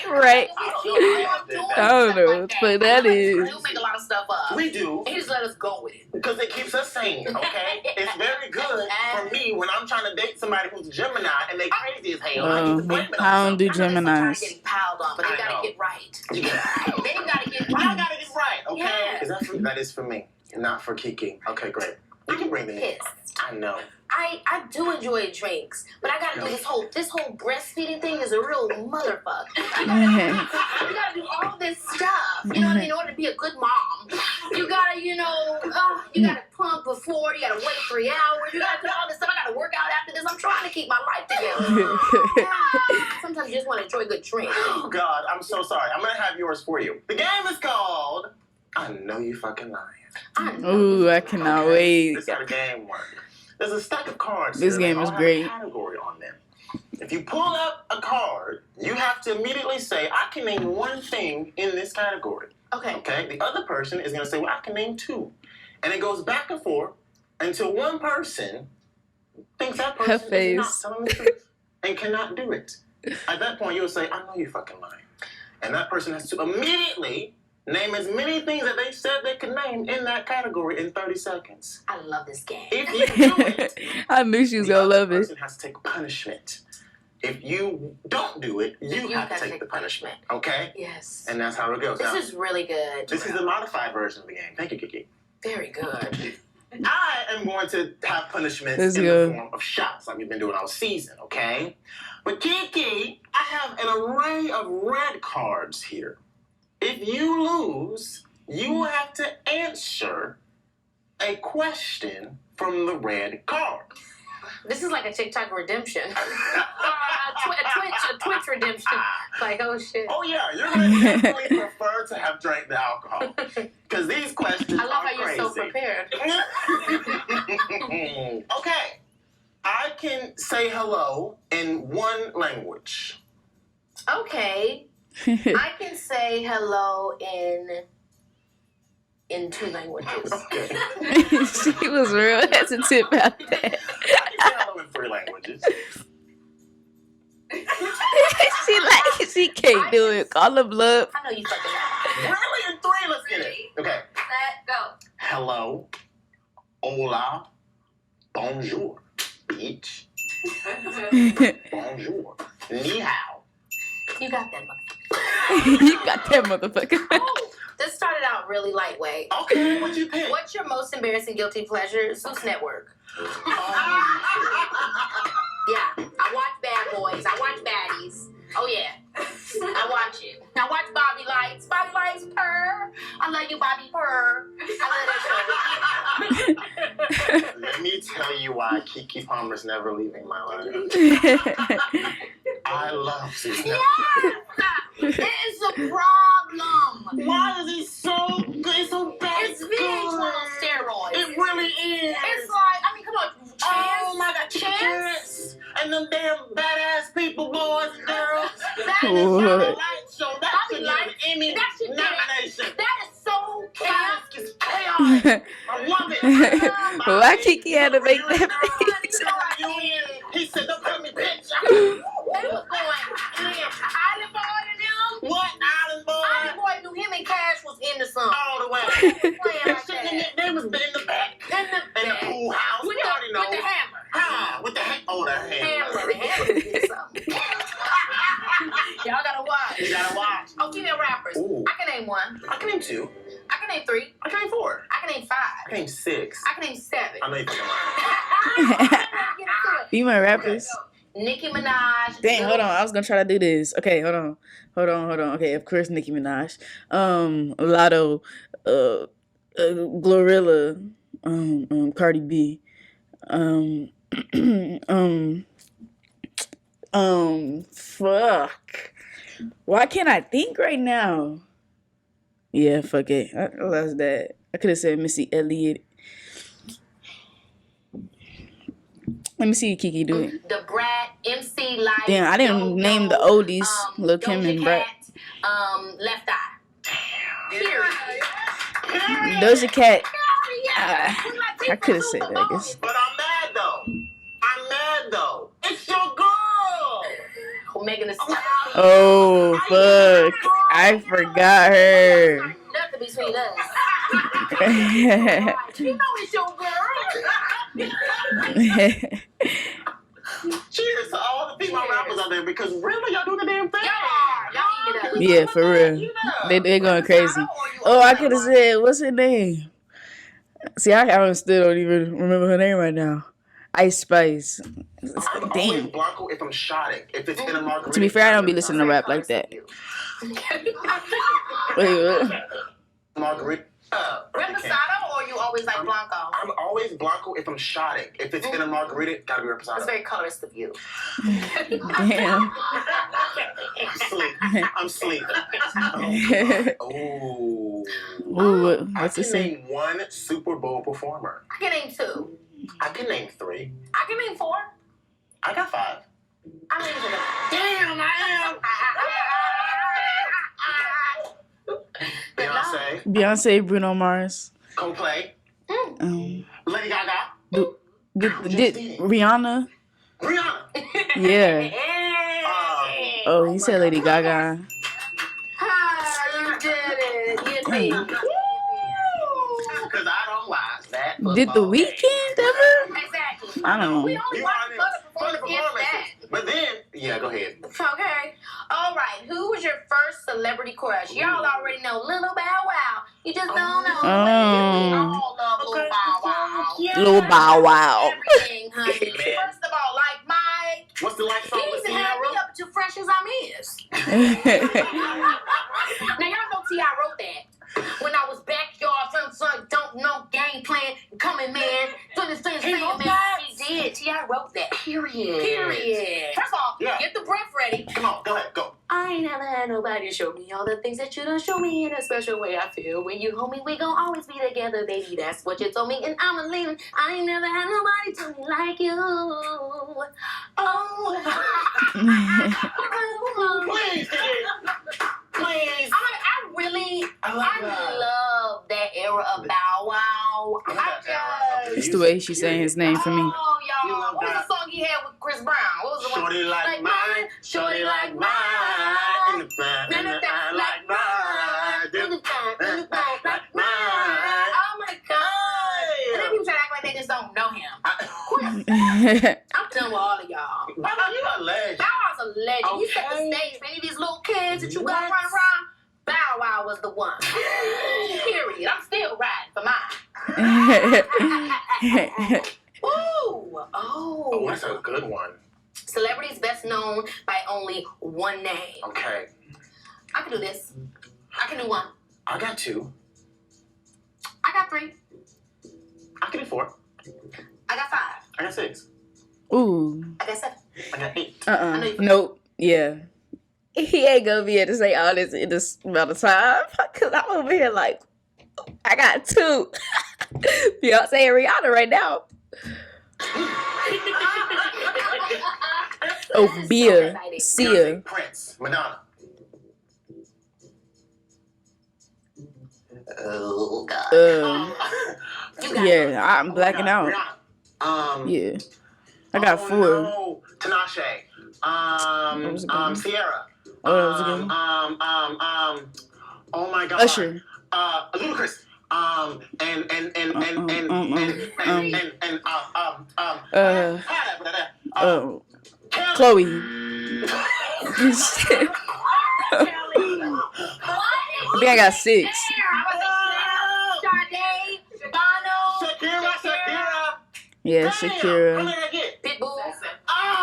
Right. I don't know, but that is. We do make a lot of stuff up. We do. He just let us go with it. Because it keeps us sane, okay? It's very good for me when I'm trying to date somebody who's Gemini and they crazy as hell. I need to blame it on I don't do something. I know they're Geminis. getting piled on, but they I gotta know. get right. You get it. Then you gotta get I right. gotta get right, okay? Yeah. Is that for, that is for me, not for Keke. Okay, great. You can bring them in. Pissed. I know. I do enjoy drinks, but I gotta do this whole breastfeeding thing is a real motherfucker. You gotta do all this stuff, you know what I mean, in order to be a good mom. You gotta, you gotta pump before, you gotta wait 3 hours, you gotta do all this stuff. I gotta work out after this. I'm trying to keep my life together. Sometimes you just want to enjoy a good drink. Oh, God, I'm so sorry. I'm gonna have yours for you. The game is called I Know You Fucking Lying. Ooh, I cannot wait. This is how the game works. There's a stack of cards. This here. They game all is have great. A category on them. If you pull up a card, you have to immediately say, I can name one thing in this category. Okay. Okay? The other person is going to say, well, I can name two. And it goes back and forth until one person thinks that person is not telling the truth and cannot do it. At that point, you'll say, I know you're fucking lying. And that person has to immediately name as many things that they said they could name in that category in 30 seconds. I love this game. If you do it, I knew she was gonna love the it. person has to take punishment. If you don't do it, you have to take the punishment. Okay? Yes. And that's how it goes. This is really good. This is the modified version of the game. Thank you, Keke. Very good. I am going to have punishments in the form of shots like we've been doing all season, okay? But Keke, I have an array of red cards here. If you lose, you will have to answer a question from the red card. This is like a TikTok redemption. a Twitch redemption. Like, oh shit. Oh yeah, you're going to definitely prefer to have drank the alcohol. Because these questions I love are how you're so prepared. Okay. I can say hello in one language. Okay. I can say hello in 2 languages. Okay. She was real hesitant about that. I can say hello in 3 languages. she can't do it. Call her bluff. I know you fucking know. Really? In 3? Let's get it. Okay. Set, go. Hello. Hola. Bonjour. Bitch. Bonjour. Ni hao. You got that, motherfucker. You got that motherfucker. Oh, this started out really lightweight. Okay, what'd you pick? What's your most embarrassing guilty pleasure? Zeus Network. Yeah, I watch Bad Boys. I watch Baddies. Oh yeah, I watch it. I watch Bobby Lights. Bobby Lights, purr. I love you, Bobby, purr. I love that show. Let me tell you why Keke Palmer's never leaving my life. I love Zeus. Yes, it's a problem. Why is he so good? It's so bad. It's VH1 on steroids. It really is. It's like, I mean, come on. Oh my God, Chance and them damn badass people, boys and girls. That is What? not a light show. That should get an Emmy That should get it. nomination. That is so chaos. That is chaotic. I love it. Why Keke had to make that face? He said, don't put me, bitch. They was going in. Island Boy and them. What Island Boy? Island Boy knew him and Cash was into something. All the way. Playing like that. They was in the back. In the pool house. With We already know. the hammer. With the hammer. Oh, the hammer. The hammer did something. Y'all gotta watch. You gotta watch. Oh, female rappers. Ooh. I can name 1. I can name 2. I can name 3. I can name 4. I can name 5. I can name 6. I can name 7. I know you fucking lying. Female rappers. Nicki Minaj. Dang, hold on. I was gonna try to do this. Okay, hold on. Okay, of course Nicki Minaj. Lotto, Glorilla, Cardi B. Fuck. Why can't I think right now? Yeah, fuck it. I lost that. I could have said Missy Elliott. Let me see Keke do it. The Brat, MC Light. Damn, I didn't name the oldies. Lil' Kim and Brat. Left Eye. Period. Doja Cat. Yeah. I could have said that, I guess. But I'm mad though. It's your girl. Megan Thee Stallion. Oh, fuck. I forgot her. Nothing between us. You know it's your girl. Cheers to all the female rappers out there because really y'all do the damn thing. Y'all eat it up. Yeah, for real. They going crazy. Oh, I could have said, what's her name? See, I still don't even remember her name right now. Ice Spice. I'm always Blanco if I'm shotting. If it's in a margarita. To be fair, I don't be listening to rap like that. Wait, what? Margarita. Reposado or you always like Blanco? I'm always Blanco if I'm shotting. If it's in a margarita, gotta be Reposado. It's very colorist of you. Damn. I'm sleep. Ooh. Ooh, what's I it can say? name 1 Super Bowl performer. I can name 2. I can name 3. I can name 4. I got 5. I name 4. Damn, I am. Beyonce, Bruno Mars. Coldplay. Lady Gaga. Rihanna. Rihanna. Yeah. Oh, he said Lady Gaga. You did it. You did it. Because I don't watch that. Did the Weeknd ever? Exactly. I don't know. We only watch the performance. But then, yeah, go ahead. Okay. All right. Who was your first celebrity crush? Y'all already know Little Bow Wow. You just don't know. We all love Little Bow Wow. Little Bow Wow. Everything, honey. First of all, like Mike. What's the like song He with used to have me Sierra? up to fresh as I'm is. Now y'all know T.I. wrote that. When I was backyard, son, don't know game plan, coming man, doing this thing, man. He did. T.I. wrote that. Period. First of all, get the breath ready. Come on, go ahead, go. I ain't never had nobody show me all the things that you done show me in a special way. I feel when you hold me, we gon' always be together, baby. That's what you told me, and I'm a leaving. I ain't never had nobody tell me like you. Oh. Please, please. I love that era of Bow Wow. It's the way she's saying his name for me. Oh, y'all. What was the song he had with Chris Brown? What was the one? Shorty like mine. Shorty like mine. In the front, in the eye like mine. Like mine. Oh my God. And then people try to act like they just don't know him. I'm done with all of y'all. Bow Wow, you a legend. Bow Wow's a legend. He set the stage for any of these little kids that you got around. Bow Wow was the one. Period. I'm still riding for mine. Ooh. Oh, that's a good one. Celebrities best known by only one name. Okay. I can do this. I can do one. I got 2. I got 3. I can do 4. I got 5. I got 6. Ooh. I got 7. I got 8. Nope. Yeah. He ain't gonna be able to say all this in this amount of time. Cause I'm over here like, I got 2. Beyonce and Rihanna right now. Oh, Bia, Sia. Prince, Madonna. Oh God. Yeah, I'm blacking out. Rihanna. Yeah, I got 4. No. Tinashe. Sierra. Oh, that was a good one. Oh my God. Usher. Ludacris. Chloe. I think I got 6. Shakira. Yeah, Shakira. How did I get? Pitbull.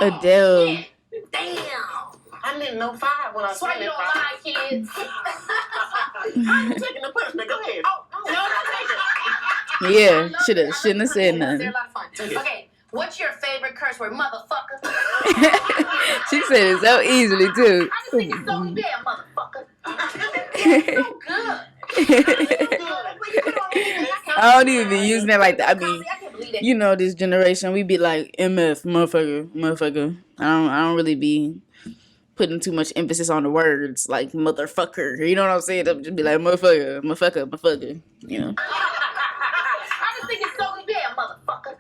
Adele. Damn. I didn't know 5 when I That's why said you it. don't lie, kids. I'm taking the punishment. Go ahead. Yeah, shouldn't have said They're nothing. a lot of fun. Okay, what's your favorite curse word, motherfucker? She said it so easily too. I just think it's so bad, motherfucker. It's so good. I don't even be using it like that. I mean, you know, this generation, we be like MF, motherfucker. I don't really be putting too much emphasis on the words like motherfucker. You know what I'm saying? I'll just be like motherfucker. You know. I just think it's so bad, motherfucker.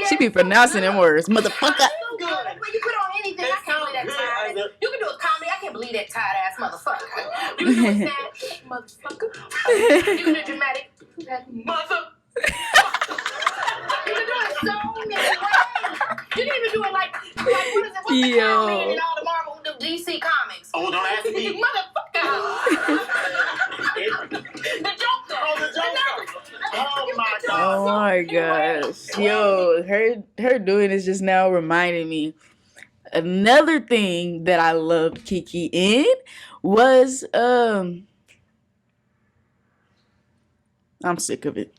She be pronouncing them words, motherfucker. So good. When you put on anything, I can't believe that tired. You can do a comedy. I can't believe that tired ass motherfucker. You can do a sad motherfucker. You can do dramatic mother. You can do it so many ways. You can even do it like what is it? What's the clown man in all the Marvel, the DC comics? Oh, don't ask me. Motherfucker. The Joker. Oh, the Joker. Oh my God. Oh my gosh. Yo, her doing this just now reminded me. Another thing that I loved Keke in was I'm sick of it.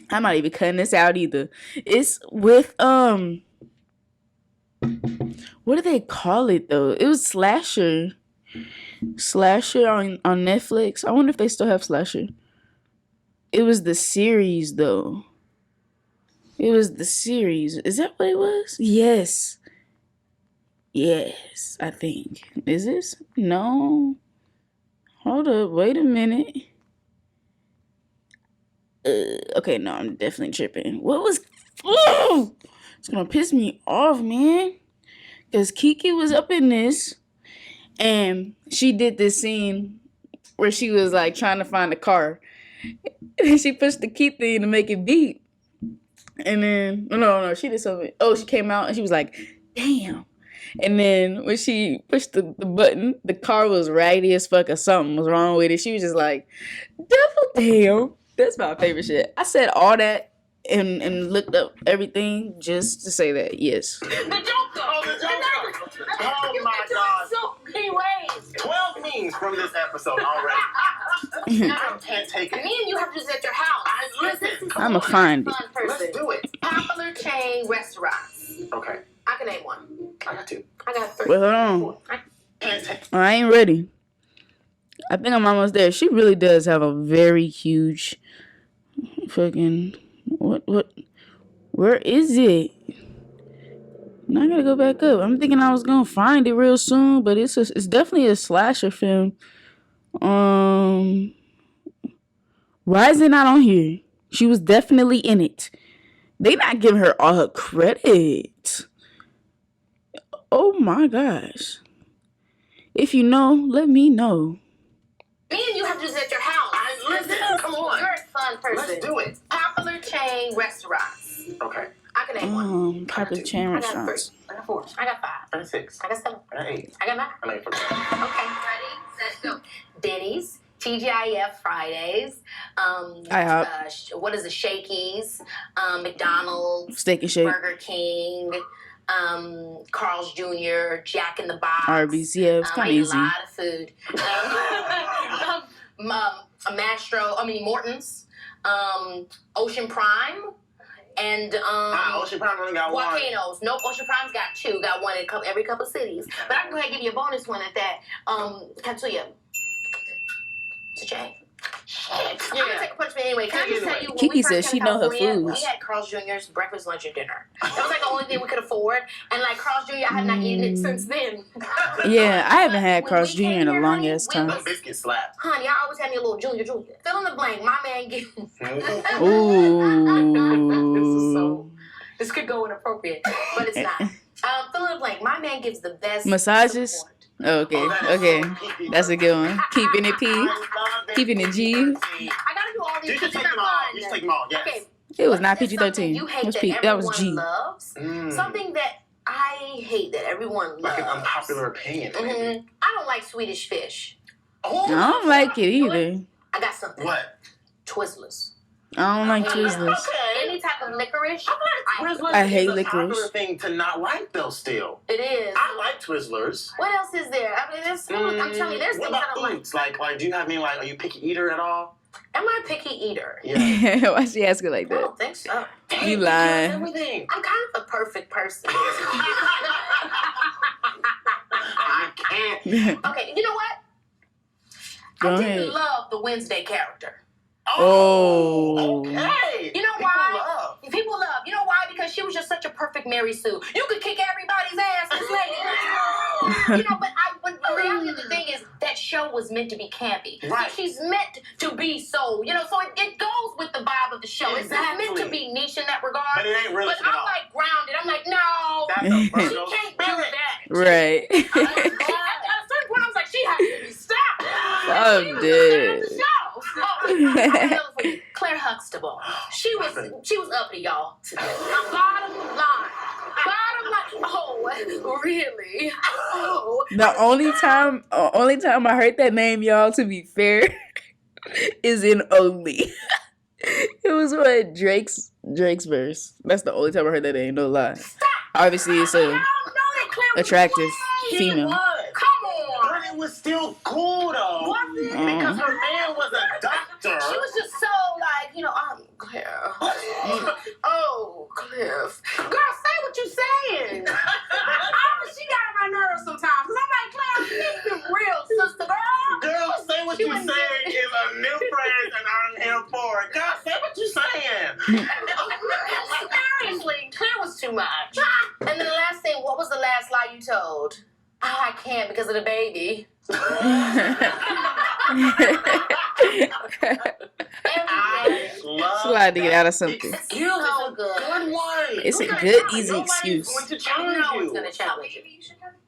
I'm not even cutting this out either. It's with what do they call it though? It was Slasher on Netflix. I wonder if they still have Slasher. It was the series though. It was the series. Is that what it was? Yes, I think. Is this? No. Hold up. Wait a minute. Okay, no, I'm definitely tripping. What was... It's gonna piss me off, man. Because Keke was up in this. And she did this scene where she was like trying to find the car. And she pushed the key thing to make it beep. And then, no, she did something. Oh, she came out and she was like, damn. And then when she pushed the button, the car was raggedy as fuck or something was wrong with it. She was just like, double damn. That's my favorite shit. I said all that and looked up everything just to say that, yes. The Joker. Oh, the Joker. Oh, my God. So many ways. 12 memes from this episode already. I can't take it. Me and you have to visit your house. Listen. I'ma find it. Fun person. Let's do it. Popular chain restaurants. Okay. I can name one. I got 2. I got 3. Well, hold on. Can't take it. I ain't ready. I think I'm almost there. She really does have a very huge fucking... What? Where is it? Now I gotta go back up. I'm thinking I was gonna find it real soon, but it's definitely a slasher film. Why is it not on here? She was definitely in it. They not giving her all her credit. Oh my gosh. If you know, let me know. Me and you have to visit your house. Listen, come on. You're a fun person. Let's do it. Popular chain restaurants. Okay. I can name one. Popular chain I got 3. restaurants. I got 4. I got 5. I got 6. I got 7. I got 8. I got 9. I got 4. Okay. Ready, set, go. Denny's, TGIF Fridays, IHOP. what is it, Shakey's, McDonald's, Steak and Shake. Burger King, Carl's Jr., Jack in the Box. Arby's. Yeah, it's I kind of eat easy. a lot of food. Morton's, Ocean Prime, and Ocean Prime only got 1. Volcanoes. Nope, Ocean Prime's got 2. Got 1 in every couple cities. But I can go ahead and give you a bonus one at that. Katsuya. It's a J. I'm gonna take a punishment anyway. Can I just tell you, when we Keke says first she came to know her California, foods. we had Carl's Jr.'s breakfast, lunch, and dinner. That was like the only thing we could afford. And like Carl's Jr., I had not eaten it since then. Yeah, I haven't had When Carl's we Jr. came in a here, long honey, ass we time. was- Them biscuits slap. Honey, I always had me a little Junior. Fill in the blank. My man gives. Ooh. This could go inappropriate, but it's not. Fill in the blank. My man gives the best Massages? support. Okay. That's a good one. Keeping it P. Keeping it G. I gotta do all these. You should because take they're them all. fun. You should take them all. Yes. Okay. It was not What's something PG-13. You It hate was that P. That was everyone G. loves. Something that I hate that everyone loves. Like an unpopular opinion. Maybe. I don't like Swedish fish. Oh, I don't like it either. I got something. What? Twizzlers. I don't like Twizzlers. Okay. Any type of licorice. Twizzlers I hate is a popular licorice. thing to not like, though, still. It is. I like Twizzlers. What else is there? I mean, there's. I'm telling you, there's What things I about don't like. foods? Like, do you have any, are you a picky eater at all? Am I a picky eater? Yeah. Why she asking like I that? don't think so. You lying. Everything. I'm kind of a perfect person. I can't. Okay, you know what? Go I ahead. didn't love the Wednesday character. Oh. Okay. You know why? People love. You know why? Because she was just such a perfect Mary Sue. You could kick everybody's ass, this lady. But the reality of the thing is that show was meant to be campy. Right. She's meant to be so, so it goes with the vibe of the show. Exactly. It's meant to be niche in that regard. But it ain't really. But I'm like grounded. I'm like, no. That's a She Virgo can't do spirit. that. Right. At a certain point, I was like, she has to be stopped. I'm She was dead. the show. Claire Huxtable. She was uppity, y'all. Bottom line. Oh, really? Oh. The only time I heard that name, y'all, to be fair, is in Only. It was what Drake's verse. That's the only time I heard that name. No lie. Obviously, it's a attractive female. Come on. But it was still cool though. Was it? Because her man was a doctor. She was just so Claire. Oh, Cliff. Girl, say what you saying. She got on my nerves sometimes. Because I'm like, Claire, keep it real, sister girl. Girl, say what She you was saying is a new phrase and I'm here for it. God, say what you saying. Seriously, Claire was too much. And then the last thing, what was the last lie you told? Oh, I can't because of the baby. She lied to get out of something. Excuse so good. Good one. It's a good, easy excuse. Going to I challenge know you. it's going to challenge you.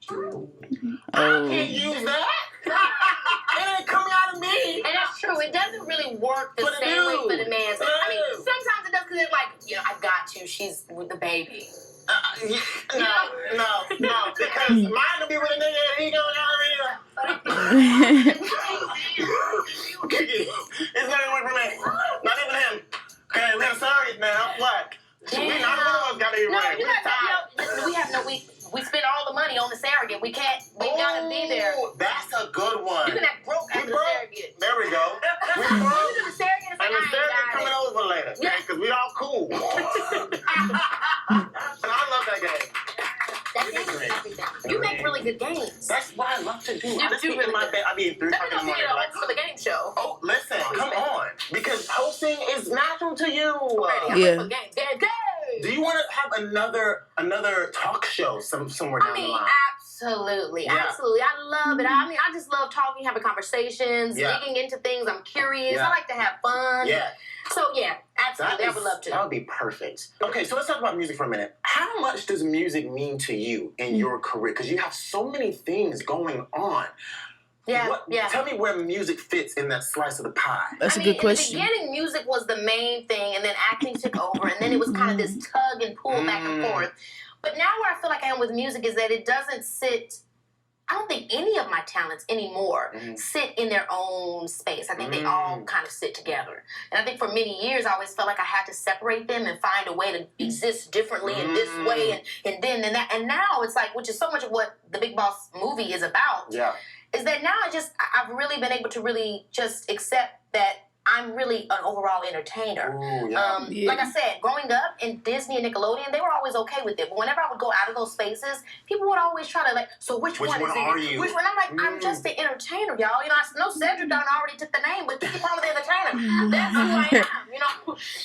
I can't use that. It ain't coming out of me. And that's true. It doesn't really work the same way for the man. I mean, sometimes it does because it's like, I got you. She's with the baby. No, because mine will be with a nigga and he going out of here. Keke, it's not gonna work for me. Not even him. Okay, we have surrogate now. What? We not one of us gotta be right. We spend all the money on the surrogate. We gotta be there. That's a good one. You can act broke after the surrogate. There we go. We broke. The surrogate is like, And the surrogate coming over later. Yeah, because we all cool. And I love that game. That game is everything. You make really good games. That's what I love to do. You I just do think really in my good. bed, I be in 3 o'clock in the morning. Like, for the game show. Oh, listen, come on. Because hosting is natural to you. Yeah. For games. Do you want to have another talk show somewhere down the line? Absolutely. Yeah. Absolutely. I love it. I mean, I just love talking, having conversations, digging into things. I'm curious. I like to have fun. Yeah. So, absolutely. I would love to. That would be perfect. Okay, so let's talk about music for a minute. How much does music mean to you in your career? Because you have so many things going on. Yeah. Tell me where music fits in that slice of the pie. That's a good question. In the beginning, music was the main thing, and then acting took over, and then it was kind of this tug and pull back and forth. But now where I feel like I am with music is that it doesn't sit... I don't think any of my talents anymore sit in their own space. I think they all kind of sit together. And I think for many years, I always felt like I had to separate them and find a way to exist differently in this way and then and that. And now it's like, which is so much of what the Big Boss movie is about, is that now I've really been able to really just accept that I'm really an overall entertainer. Ooh, Like I said, growing up in Disney and Nickelodeon, they were always okay with it. But whenever I would go out of those spaces, people would always try to so which one is are it? you? Which one? I'm like, I'm just the entertainer, y'all. I know Cedric Dunn already took the name, but Keke Palmer the entertainer. That's who I am.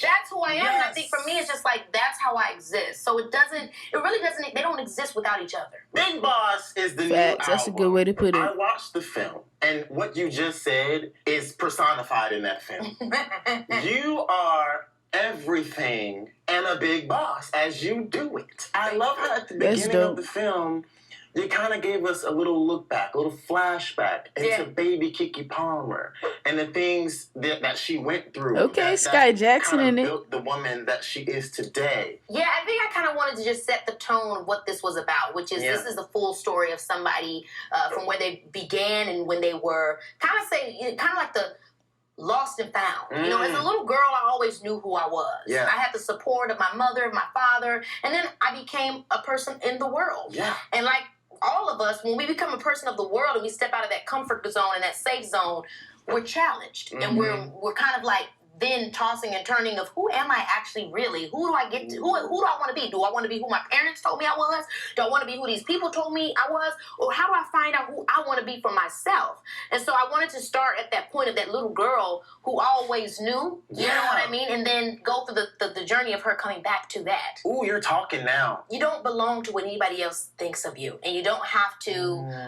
That's who I am. Yes. And I think for me, it's just like, that's how I exist. So it really doesn't, they don't exist without each other. Big Boss is the new Facts. That's a album. good way to put it. I watched the film, and what you just said is personified in that film. You are everything and a big boss as you do it. I love how at the beginning of the film, you kind of gave us a little look back, a little flashback into baby Keke Palmer and the things that she went through. Okay, Sky Jackson in it. Built the woman that she is today. Yeah, I think I kind of wanted to just set the tone of what this was about, which is this is the full story of somebody from where they began and when they were kind of like the lost and found. As a little girl, I always knew who I was. Yeah. I had the support of my mother, my father, and then I became a person in the world. Yeah. And like all of us, when we become a person of the world and we step out of that comfort zone and that safe zone, we're challenged. And we're kind of like then tossing and turning of who am I actually really? Who do I get to? Who do I want to be? Do I want to be who my parents told me I was? Do I want to be who these people told me I was? Or how do I find out who I want to be for myself? And so I wanted to start at that point of that little girl who always knew, you know what I mean? And then go through the journey of her coming back to that. Ooh, you're talking now. You don't belong to what anybody else thinks of you. And you don't have to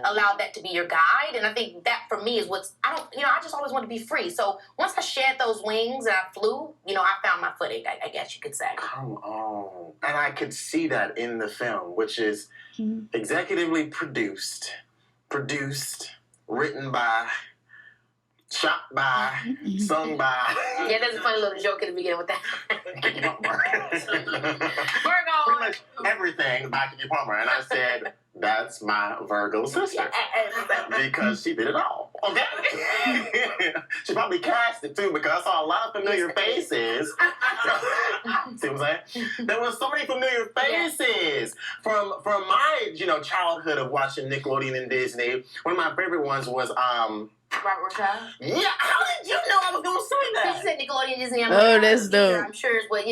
allow that to be your guide. And I think that for me is I just always want to be free. So once I shed those wings and I flew, I found my footing, I guess you could say. Come on. And I could see that in the film, which is executively produced, written by, shot by, sung by. Yeah, there's a funny little joke at the beginning with that. Keke Palmer. Virgo. Pretty much everything by Keke Palmer. And I said, that's my Virgo sister. Because she did it all. Okay? She probably cast it too because I saw a lot of familiar faces. See what I'm saying? There was so many familiar faces from my childhood of watching Nickelodeon and Disney. One of my favorite ones was Robert Rashad? Yeah, how did you know I was going to say that? You said Nickelodeon, Disney. That's dope. I'm sure it's what,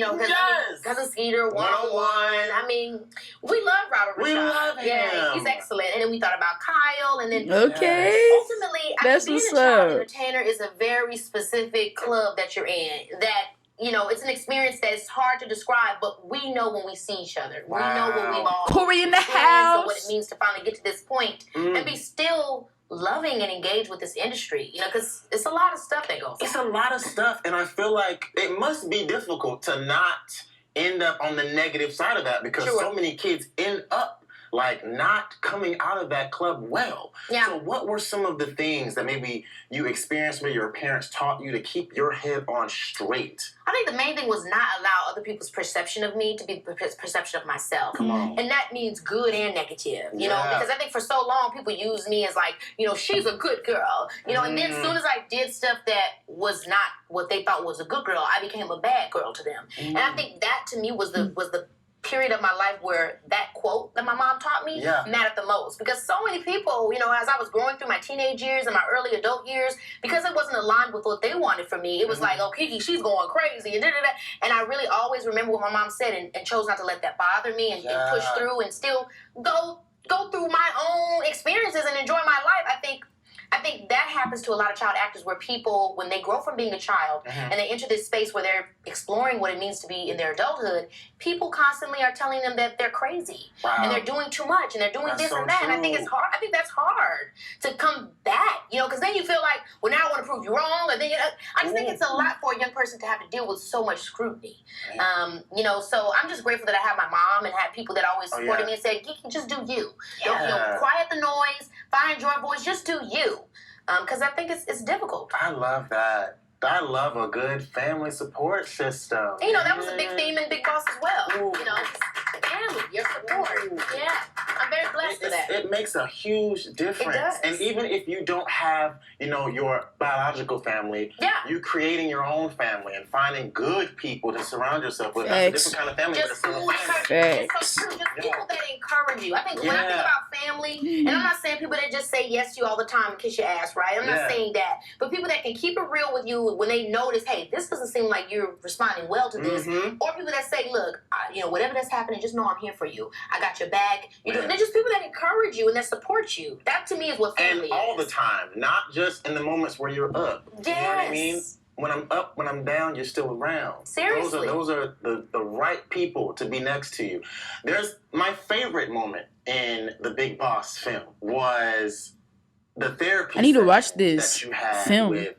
Cousin Skeeter, 101. I mean, we love Robert Rashad. We love him. Yeah, he's excellent. And then we thought about Kyle, and then okay. Ultimately, That's being what's a child up. entertainer is a very specific club that you're in. That it's an experience that's hard to describe, but we know when we see each other. Wow. We know when we've all Corey in the experienced house. and what it means to finally get to this point and be still loving and engaged with this industry, because it's a lot of stuff that goes on. It's a lot of stuff, and I feel like it must be difficult to not end up on the negative side of that because so many kids end up like not coming out of that club well. Yeah. So what were some of the things that maybe you experienced where your parents taught you to keep your head on straight? I think the main thing was not allow other people's perception of me to be the perception of myself. Come on. And that means good and negative, you know, because I think for so long people use me as like, you know, she's a good girl, you know, and then as soon as I did stuff that was not what they thought was a good girl, I became a bad girl to them. And I think that to me was the period of my life where that quote that my mom taught me mattered the most. Because so many people, you know, as I was growing through my teenage years and my early adult years, because it wasn't aligned with what they wanted from me, it was like, oh, Keke, she's going crazy, and da-da-da. And I really always remember what my mom said and chose not to let that bother me and push through and still go through my own experiences and enjoy my life. I think that happens to a lot of child actors where people, when they grow from being a child and they enter this space where they're exploring what it means to be in their adulthood, people constantly are telling them that they're crazy and they're doing too much and they're doing this and that. True. And I think it's hard. I think that's hard to come back, you know, because then you feel like, well, now I want to prove you wrong. Or then I just think it's a lot for a young person to have to deal with so much scrutiny. You know, so I'm just grateful that I have my mom and had people that always supported me and said, Keke, just do you. Don't, you know, quiet the noise, find your voice, just do you. Because I think it's difficult. I love that. I love a good family support system. You know, that was a big theme in Big Boss as well. You know, family, your support. Yeah, I'm very blessed for that. It makes a huge difference. It does. And even if you don't have, you know, your biological family, you creating your own family and finding good people to surround yourself with. That's a different kind of family. Just Just people that encourage you. I think when I think about family, and I'm not saying people that just say yes to you all the time and kiss your ass, right? I'm not saying that. But people that can keep it real with you when they notice, hey, this doesn't seem like you're responding well to this. Or people that say, look, you know, whatever that's happening, just know I'm here for you. I got your back. They're just people that encourage you and that support you. That to me is what family is. And all the time, not just in the moments where you're up. Yes. You know what I mean? When I'm up, when I'm down, you're still around. Seriously. Those are the right people to be next to you. There's my favorite moment in the Big Boss film was the therapy. I need to watch this that you had film with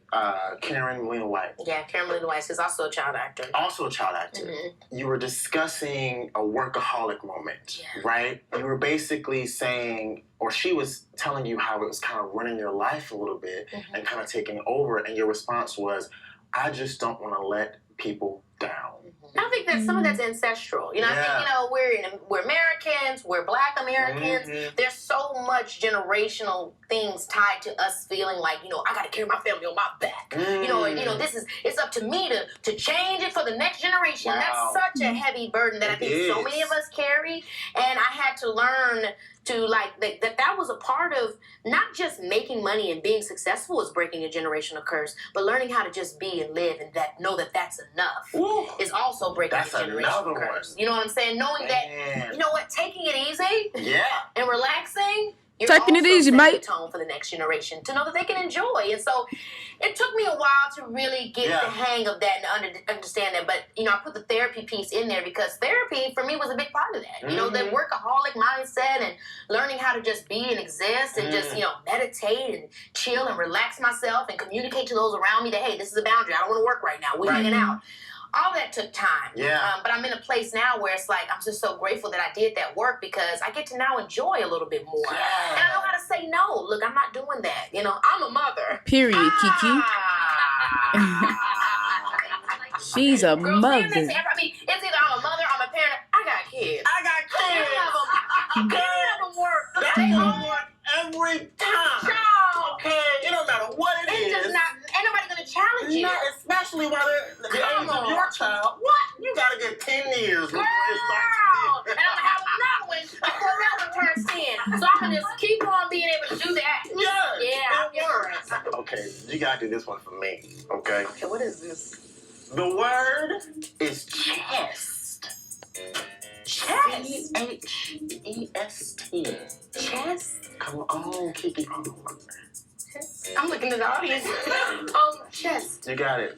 Karen Molina White. Yeah, Karen Molina White is also a child actor. Also a child actor. You were discussing a workaholic moment, right? You were basically saying, or she was telling you how it was kind of running your life a little bit and kind of taking over, and your response was, I just don't want to let people down. I think that some of that's ancestral. You know, I think, you know, we're Americans, we're Black Americans. There's so much generational things tied to us feeling like, you know, I got to carry my family on my back. You know, it's up to me to change it for the next generation. That's such a heavy burden that I think so many of us carry. And I had to learn to like that was a part of not just making money and being successful is breaking a generational curse, but learning how to just be and live and know that that's enough is also breaking a generational curse. You know what I'm saying? Knowing that, you know what, taking it easy and relaxing, you're taking it easy, mate. The tone for the next generation to know that they can enjoy. And so it took me a while to really get the hang of that and understand that. But, you know, I put the therapy piece in there because therapy for me was a big part of that. You know, the workaholic mindset and learning how to just be and exist and just, you know, meditate and chill and relax myself and communicate to those around me that, hey, this is a boundary. I don't want to work right now. We're hanging out. All that took time. But I'm in a place now where it's like, I'm just so grateful that I did that work because I get to now enjoy a little bit more. And I know how to say no. Look, I'm not doing that. You know, I'm a mother. Period, Keke. She's a mother. I mean, it's either I'm a mother, I'm a parent. I got kids. Any of them work. That's homework every time. Okay, it don't matter what it is. Ain't nobody gonna challenge you. Not especially while they're the age of your child. What? You gotta get 10 years before it starts. And I'm gonna have another one before that one turns 10. So I'm gonna just keep on being able to do that. Yeah, I'm yours. Okay, you gotta do this one for me. Okay. Okay, what is this? The word is chest. Chest. CHEST. Chest. Come on, Keke. I'm looking at the audience. Chest. You got it.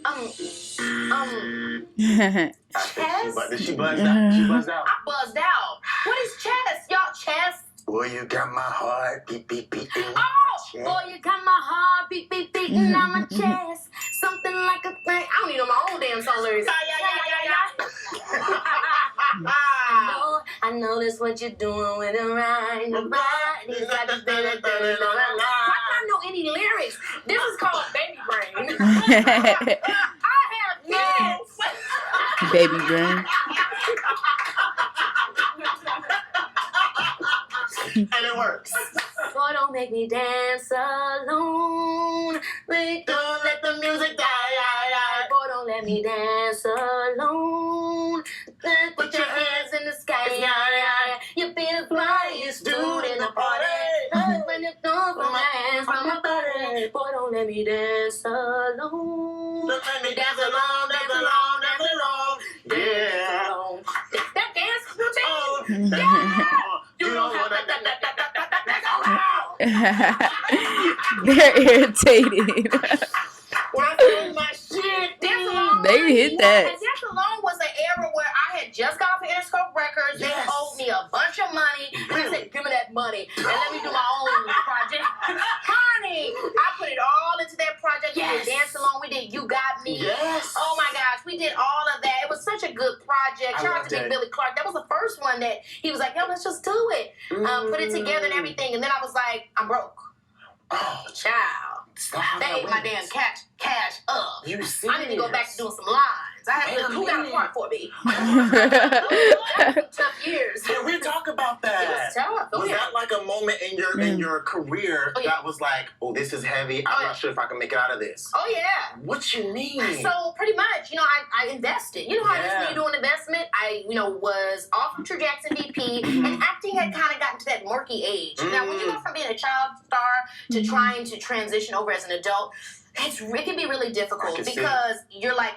Chest. Did she buzz out? She buzzed out. I buzzed out. What is chest? Y'all chest? Boy, you got my heart beat, beat, beating. Oh, boy, you got my heart beat, beat, beating on my chest. Something like a thing. I don't even know my own damn song lyrics. I notice what you're doing with it right. Nobody's got to do it. Why do I know any lyrics? This is called Baby Brain. I have kids. Baby brain. And it works. Boy, don't make me dance alone. Don't let the music die. Boy, don't let me dance alone. Put your hands in the sky. You be the flyest dude in the party. When you throw from my hands from my body. Boy, don't let me dance alone. Don't let me dance alone, dance alone, dance alone. Yeah. That dance routine? Yeah. You don't have to. They're irritated. When I feel my shit, Dance Alone. They hit that. And Dance Alone was an era where I had just got off of Interscope Records. They Yes. owed me a bunch of money. I said, give me that money and let me do my own project. Honey, I put it all into that project. Yes. We did Dance Alone. We did You Got Me. Yes. Oh my gosh, we did all of that. It was such a good project. I Shout out loved to Big it. Billy Clark. That was the first one that he was like, yo, let's just do it. Put it together and everything. And then I was like, I'm broke. Oh, Child. stop. They ate my damn cash up. You see? I need to go back to doing some lines. I had to. Who got a part for me? Tough years. Can we talk about It was that? tough. Oh, Was yeah. that like a moment in your career Oh, yeah. that was like, oh, this is heavy. I'm Oh, yeah. not sure if I can make it out of this. Oh yeah. What you mean? So pretty much, I invested. You know how it is Yeah. when you do an investment? I, was off of True Jackson VP, and acting had kind of gotten to that murky age. Now, when you go from being a child star to trying to transition over as an adult, it can be really I difficult can see. because you're like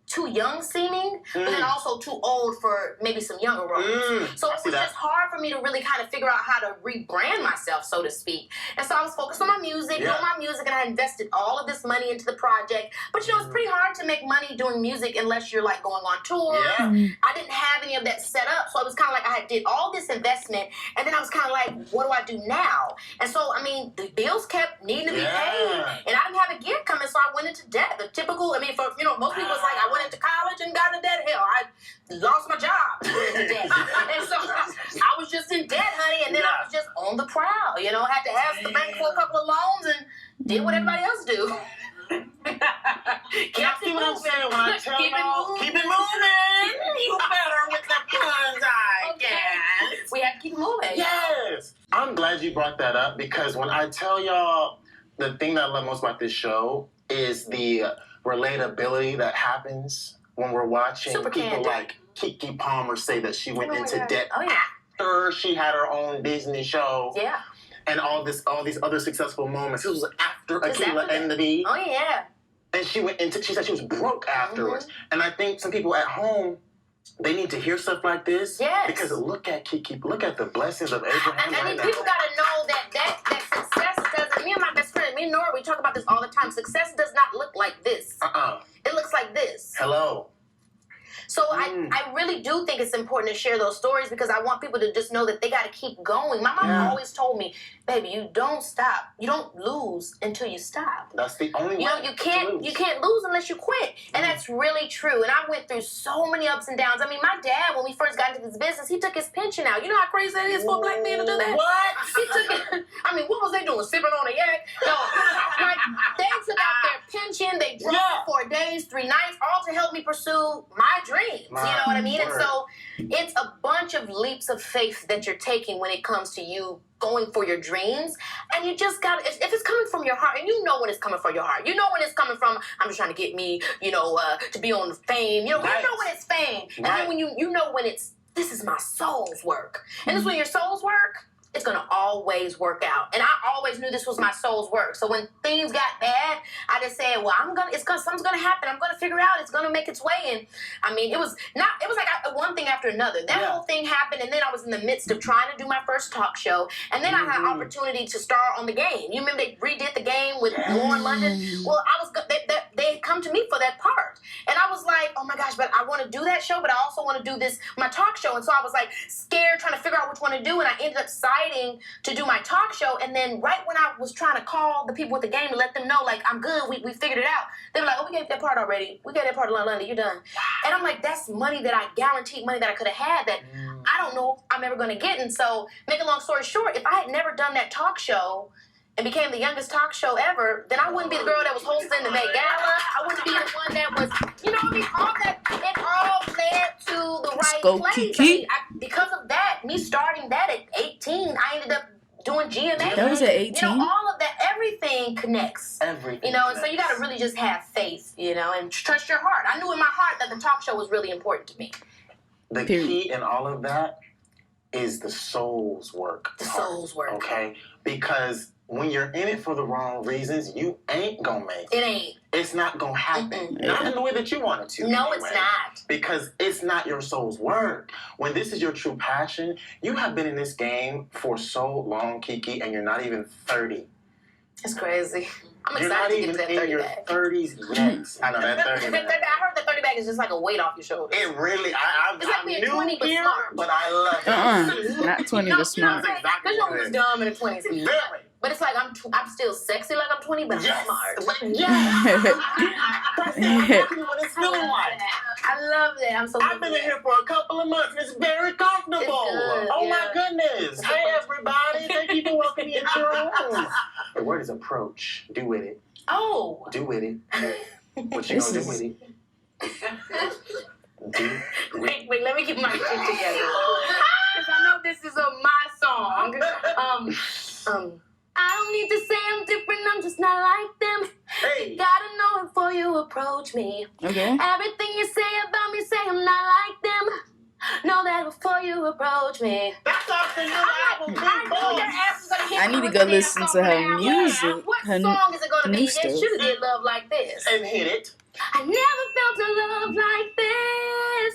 too young seeming, but then also too old for maybe some younger roles. So I it see was that. just hard for me to really kind of figure out how to rebrand myself, so to speak. And so I was focused on my music, Yeah. doing my music, and I invested all of this money into the project. But it's pretty hard to make money doing music unless you're like going on tour. Yeah. I didn't have any of that set up, so it was kind of like I did all this investment, and then I was kind of like, what do I do now? And so, the bills kept needing to be paid, and I didn't have a gig coming, so I went into debt. The typical, for most people, it's like I went into college and got into debt. Hell, I lost my job in debt, and so I was just in debt, honey, and then I was just on the prowl. Had to ask the bank for a couple of loans and did what everybody else do. Y'all see what I'm saying when I tell Keep it y'all, moving. keep it moving. You better with the puns, I guess. We have to keep moving. Yes. I'm glad you brought that up because when I tell y'all the thing that I love most about this show is the relatability that happens when we're watching Super people candid. like Keke Palmer say that she went Oh my into God. debt Oh yeah. after she had her own Disney show Yeah. and all these other successful moments. This was after This Akilah after and that. the Bee. Oh yeah. And she said she was broke afterwards. And I think some people at home, they need to hear stuff like this. Yes. Because look at Keke, look at the blessings of Abraham I right mean, now. people gotta know that success doesn't. Me and my best friend, me and Nora, we talk about this all the time. Success does not look like this. It looks like this. Hello. So I really do think it's important to share those stories because I want people to just know that they got to keep going. My mom always told me, baby, you don't stop. You don't lose until you stop. That's the only way. You can't lose unless you quit. And that's really true. And I went through so many ups and downs. My dad, when we first got into this business, he took his pension out. You know how crazy that is for a black man to do that? What? He took it. What was they doing? Sipping on a yak? No. They took out their pension. They drove 4 days, 3 nights, all to help me pursue my dreams. You know what I mean? And so it's a bunch of leaps of faith that you're taking when it comes to you going for your dreams. And you just got if it's coming from your heart, and you know when it's coming from your heart. You know when it's coming from, I'm just trying to get me, to be on fame. You know when it's fame. And then when you know when it's, this is my soul's work. And this is when your soul's work, it's going to always work out. And I always knew this was my soul's work. So when things got bad, I just said, well, something's going to happen. I'm going to figure out. It's going to make its way. And it was like one thing after another. That whole thing happened. And then I was in the midst of trying to do my first talk show. And then I had an opportunity to star on The Game. You remember they redid The Game with Lauren London? Well, they had come to me for that part. And I was like, oh my gosh, but I want to do that show, but I also want to do my talk show. And so I was like scared, trying to figure out which one to do. And I ended up deciding to do my talk show. And then right when I was trying to call the people with The Game to let them know, like, I'm good, we figured it out, they were like, oh, we gave that part already. We got that part of London, you're done. And I'm like, that's money that I guaranteed, money that I could have had that I don't know if I'm ever going to get. And so, make a long story short, if I had never done that talk show and became the youngest talk show ever, then I wouldn't be the girl that was hosting the Met Gala. I wouldn't be the one that was, you know what I mean? All that, it all led to the right place. Keke. I mean, because of that, me starting that at 18, I ended up doing GMA. That was at 18? You know, all of that, everything connects. Everything. You know, and so you got to really just have faith, you know, and trust your heart. I knew in my heart that the talk show was really important to me. The key in all of that is the soul's work. The soul's work. Okay? Because when you're in it for the wrong reasons, you ain't gonna make it. It ain't. It's not gonna happen. Not in the way that you want it to. No, anyway. it's not. Because it's not your soul's work. When this is your true passion, you have been in this game for so long, Keke, and you're not even 30. It's crazy. I'm You're excited not to get even to that in 30 your bag. 30s yet. I know that 30 I bag. heard that 30 bag is just like a weight off your shoulders. It really, It's like I'm being new 20 but here, smart. but I love it. Not 20 but smart. Because Exactly you know what it who's is. dumb in the 20s. Very. But it's like I'm still sexy like I'm 20, but I'm smart. But yes. That's exactly what it's feeling like. I love that. I'm so I've been in here for a couple of months. It's very comfortable. It's good, Oh my yeah. goodness. Hey everybody. Thank you for welcoming me into your home. The word is approach. Do with it. Oh. Do with it. What you This gonna do is- with it? Do with it. Wait, let me get my shit together. Because I know this is my song. I don't need to say I'm different, I'm just not like them. Hey. You gotta know it before you approach me. Okay. Everything you say about me, say I'm not like them. Know that before you approach me. That's off the new album, Big I knew your Boss. ass was gonna hit I me need to with go the damn listen to song her now. music, What her song is it gonna new be? They stuff. should have did Love Like This. And hit it. I never felt a love like this.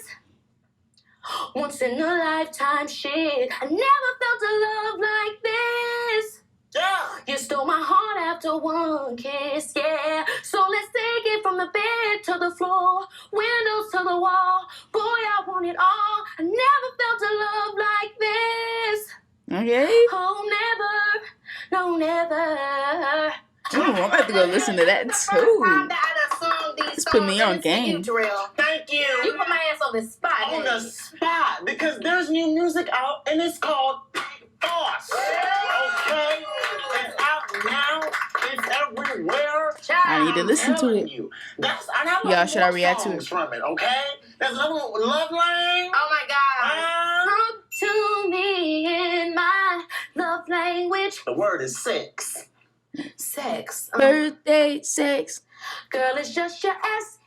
Once in a lifetime shit. I never felt a love like this. Yeah. You stole my heart after one kiss, yeah. So let's take it from the bed to the floor, windows to the wall. Boy, I want it all. I never felt a love like this. Okay. Oh, never, no, never. Ooh, I'm about to go listen to that First too. time that I done sung these Just put me songs, on and it's for game. You, Terrell. Thank you. You put my ass on the spot. On didn't the you? spot. Because there's new music out and it's called Boss. Okay? It's out now. It's everywhere. Child. I need to listen to Telling it. you. That's, and I love Y'all, should I more react to songs it? from it, okay? There's another one with Love Lane. Oh my God. Talk to me in my love language. The word is sex. Sex. Birthday sex. Girl, it's just your sex.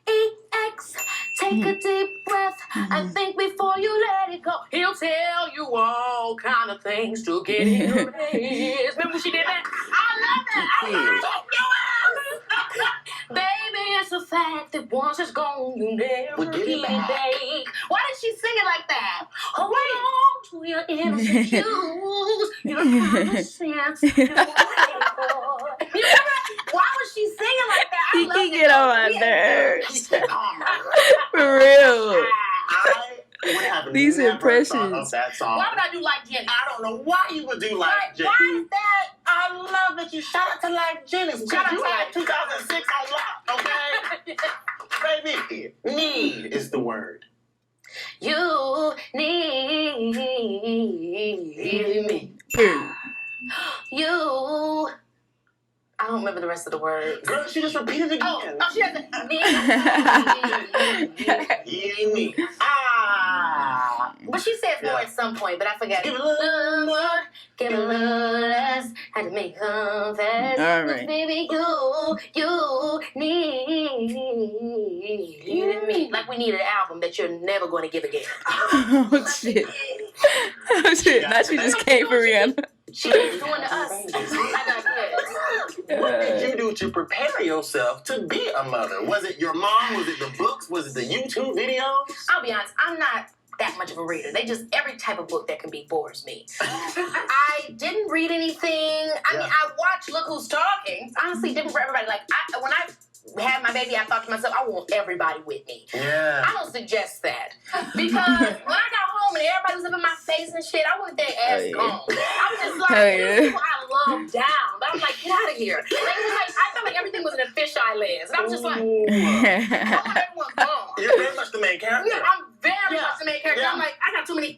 Take a deep breath and think before you let it go. He'll tell you all kind of things to get in your ways. Remember when she did that? I love that. I love it. Baby, it's a fact that once it's gone, you never We'll get get it it back. back. Why did she sing it like that? Hold on to your innocent shoes. Your innocence. Why was she singing like that? I You love can it. get on my We- nerves. For real. I would have These never impressions. thought of that song. Why would I do like Jenny? I don't know why you would do like Jenny. Why is that? I love that you shout out to like Jenny's. Shout out You to had Like 2006 on lock, okay? Baby, need is the word. You need me. Period. You. I don't remember the rest of the words. Girl, she just repeated it again. Oh, she has You me. Ah. But she says more at some point, but I forgot. Give it a little more. Give it a little less. Had to make confess. All right. Look, baby, you need me. Like we need an album that you're never going to give again. Oh shit. Oh shit. Now she just came for Rihanna. She keeps doing to us. I got kids. What did you do to prepare yourself to be a mother? Was it your mom? Was it the books? Was it the YouTube videos? I'll be honest, I'm not that much of a reader. They just, every type of book that can be bores me. I didn't read anything. I mean, I watched Look Who's Talking. It's honestly different for everybody. Like, when I had my baby, I thought to myself, I want everybody with me. Yeah. I don't suggest that. Because when I got home and everybody was up in my face and shit, I wanted their ass gone. I was just like, people I love down. But I'm like, get out of here. Like, it was like, I felt like everything was in a fisheye lens. And I was just like, I want everyone gone. You're very much the main character. Yeah, I'm very much the main character. I'm like, I got too many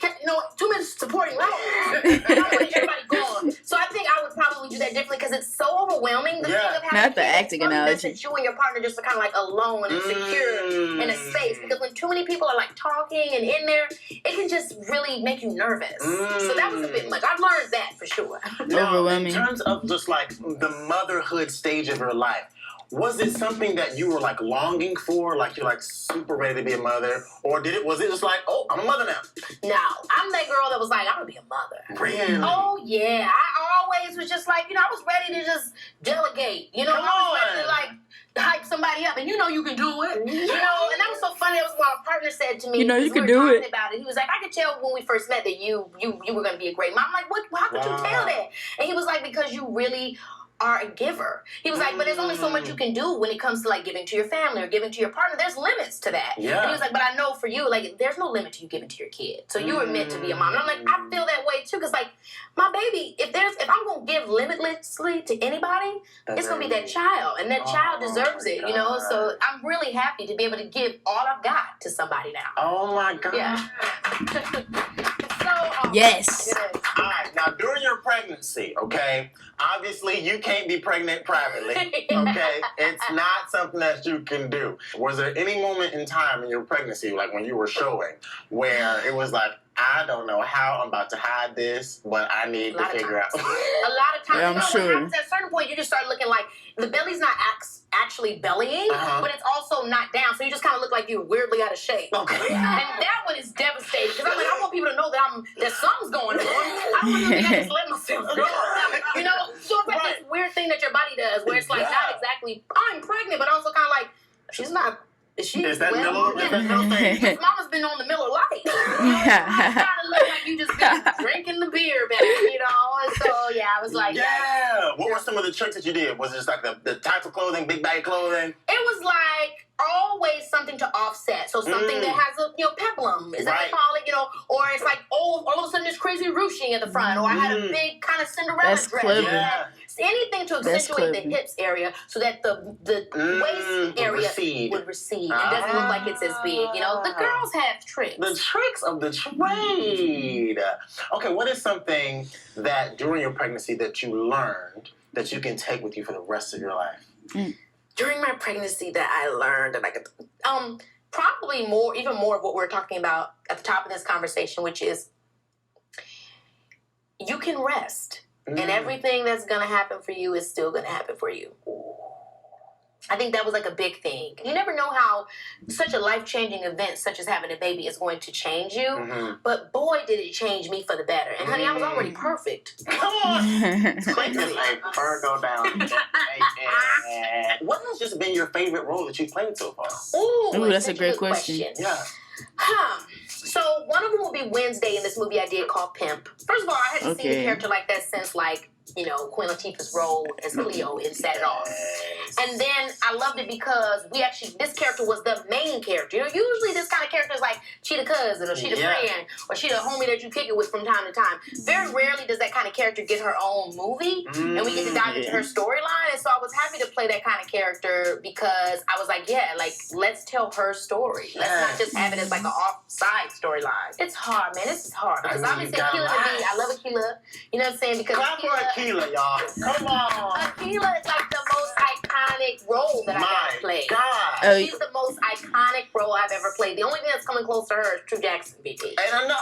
supporting roles. I want everybody going. So I think I would probably do that differently because it's so overwhelming. The feeling of having not the kids, acting analogy. that you and your partner just are kind of like alone and secure in a space. Because when too many people are like talking and in there, it can just really make you nervous. So that was a bit much. I've learned that for sure. Overwhelming. In terms of just like the motherhood stage of your life, was it something that you were like longing for? Like you're like super ready to be a mother? Or was it just like, oh, I'm a mother now? No, I'm that girl that was like, I'm gonna be a mother. Really? Oh yeah. I always was just like, I was ready to just delegate. I was ready to like hype somebody up, and you can do it. And that was so funny. That was what my partner said to me. You can do it. About it. He was like, I could tell when we first met that you were gonna be a great mom. I'm like, what? How could you tell that? And he was like, because you really are a giver. He was like, but there's only so much you can do when it comes to like giving to your family or giving to your partner. There's limits to that. Yeah. And he was like, but I know for you, like, there's no limit to you giving to your kid. So you were meant to be a mom. And I'm like, I feel that way too, because like my baby, if I'm gonna give limitlessly to anybody, it's gonna be that child, and that child deserves it. So I'm really happy to be able to give all I've got to somebody now. Oh my God. Yeah. Yes. All right. Now, during your pregnancy, okay, obviously you can't be pregnant privately, okay? It's not something that you can do. Was there any moment in time in your pregnancy, like when you were showing, where it was like, I don't know how I'm about to hide this, but I need to figure out. A lot of times. Yeah, I'm sure. At a certain point, you just start looking like the belly's not actually bellying, but it's also not down. So you just kind of look like you're weirdly out of shape. Okay. And that one is devastating because I'm like, I want people to know that something's going on. I don't want them to just let myself go. So it's like this weird thing that your body does where it's like not exactly, I'm pregnant, but also kind of like, she's not. Is that Miller? His mama's been on the Miller Lite. Kind of look like you just been drinking the beer back, And so, yeah, I was like... Yeah! What were some of the tricks that you did? Was it just like the type of clothing, big bag clothing? It was like always something to offset. So something that has a, peplum, is that what they call it, or it's like, all of a sudden there's crazy ruching at the front, or I had a big kind of Cinderella dress. Clever. Yeah. Anything to accentuate the hips area so that the waist area would recede and doesn't look like it's as big. The girls have tricks. The tricks of the trade. Okay, what is something that during your pregnancy that you learned that you can take with you for the rest of your life? During my pregnancy that I learned that I could, probably even more of what we're talking about at the top of this conversation, which is you can rest. And everything that's going to happen for you is still going to happen for you. I think that was like a big thing. You never know how such a life-changing event such as having a baby is going to change you. But boy, did it change me for the better. And honey, I was already perfect. Come on! Clayton's like Virgo down. What has just been your favorite role that you've played so far? Ooh, that's a great question. Yeah. So one of them will be Wednesday in this movie I did called Pimp. First of all, I hadn't seen a character like that since like Queen Latifah's role as Cleo in Set It Off. And then I loved it because this character was the main character. Usually this kind of character is like she the cousin or she the friend or she the homie that you kick it with from time to time. Very rarely does that kind of character get her own movie and we get to dive into her storyline. And so I was happy to play that kind of character because I was like, let's tell her story. Let's not just have it as like an offside storyline. It's hard, man. This is hard because obviously Akilah to me, I love Akilah. You know what I'm saying? Because Akilah, y'all. Come on. Akilah is like the most iconic role that I've ever played. God. She's the most iconic role I've ever played. The only thing that's coming close to her is True Jackson, BT. And I know.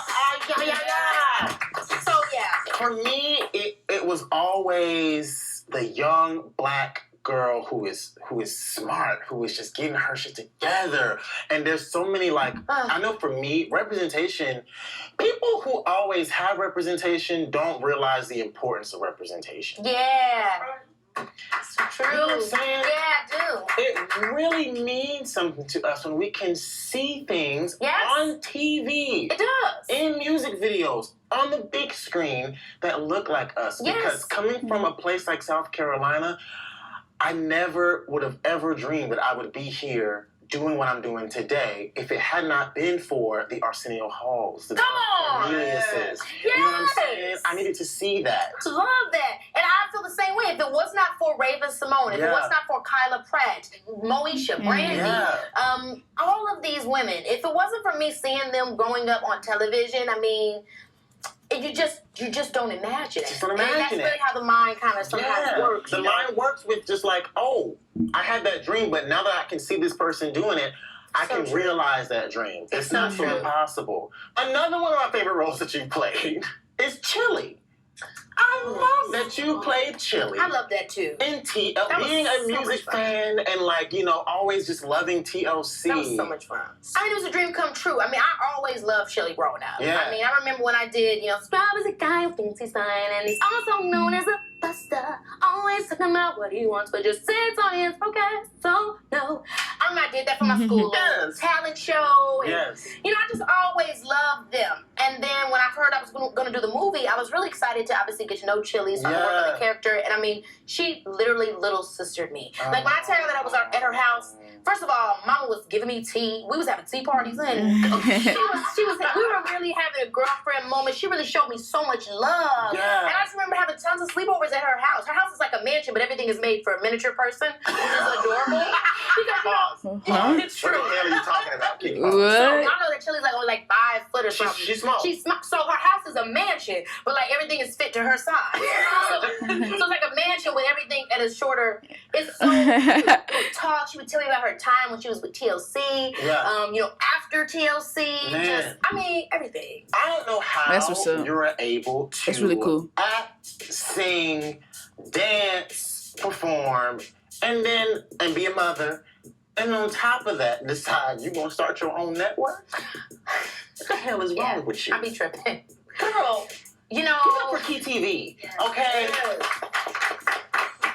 So, yeah. For me, it was always the young black girl who is smart, who is just getting her shit together. And there's so many I know for me, representation, people who always have representation don't realize the importance of representation. Yeah. That's true. You know what I'm saying? Yeah, I do. It really means something to us when we can see things on TV. It does. In music videos, on the big screen that look like us. Yes. Because coming from a place like South Carolina, I never would have ever dreamed that I would be here doing what I'm doing today if it had not been for the Arsenio Halls, the Corneliuses. Yes. You know what I'm saying? I needed to see that. Love that. And I feel feel the same way. If it was not for Raven Simone, if it was not for Kyla Pratt, Moesha, Brandy, all of these women, if it wasn't for me seeing them growing up on television, I mean, you just don't imagine it. And that's really how the mind kind of sometimes works. The mind works with just like, oh, I had that dream, but now that I can see this person doing it, I can realize that dream. It's not so impossible. Another one of my favorite roles that you played is Chili. I love that you played Chili. I love that too. In being a music fan and like, you know, always just loving TLC. That was so much fun. I mean, it was a dream come true. I mean, I always loved Chili growing up. Yeah. I mean, I remember when I did, you know, Scrub is a guy who thinks he's fine and he's also known as a buster. Always talking about what he wants, but just sits on his okay. So no. I remember I did that for my school talent show. And, you know, I just always loved them. And then when I heard I was going to do the movie, I was really excited to obviously get to know Chili, so I worked on the character. And I mean, she literally little sistered me. Like when I tell you that I was at her house, first of all, Mama was giving me tea. We was having tea parties, and we were really having a girlfriend moment. She really showed me so much love. And I just remember having tons of sleepovers at her house. Her house is like a mansion, but everything is made for a miniature person, which is adorable. Because, you know, it's true. What the hell are you talking about, Keke? What? So, y'all know that Chili's like only like 5 foot or something. She's small. So her house is a mansion, but like everything is fit to her size. So it's like a mansion with everything at a shorter. It's so she would talk. She would tell me about her time when she was with TLC. You know, after TLC. Just, I mean, everything. I don't know how you're able to That's really cool. act, sing, dance, perform, and be a mother. And on top of that, decide you're going to start your own network? What the hell is wrong with you? I be tripping. Girl, you know. Give up for KTV, okay?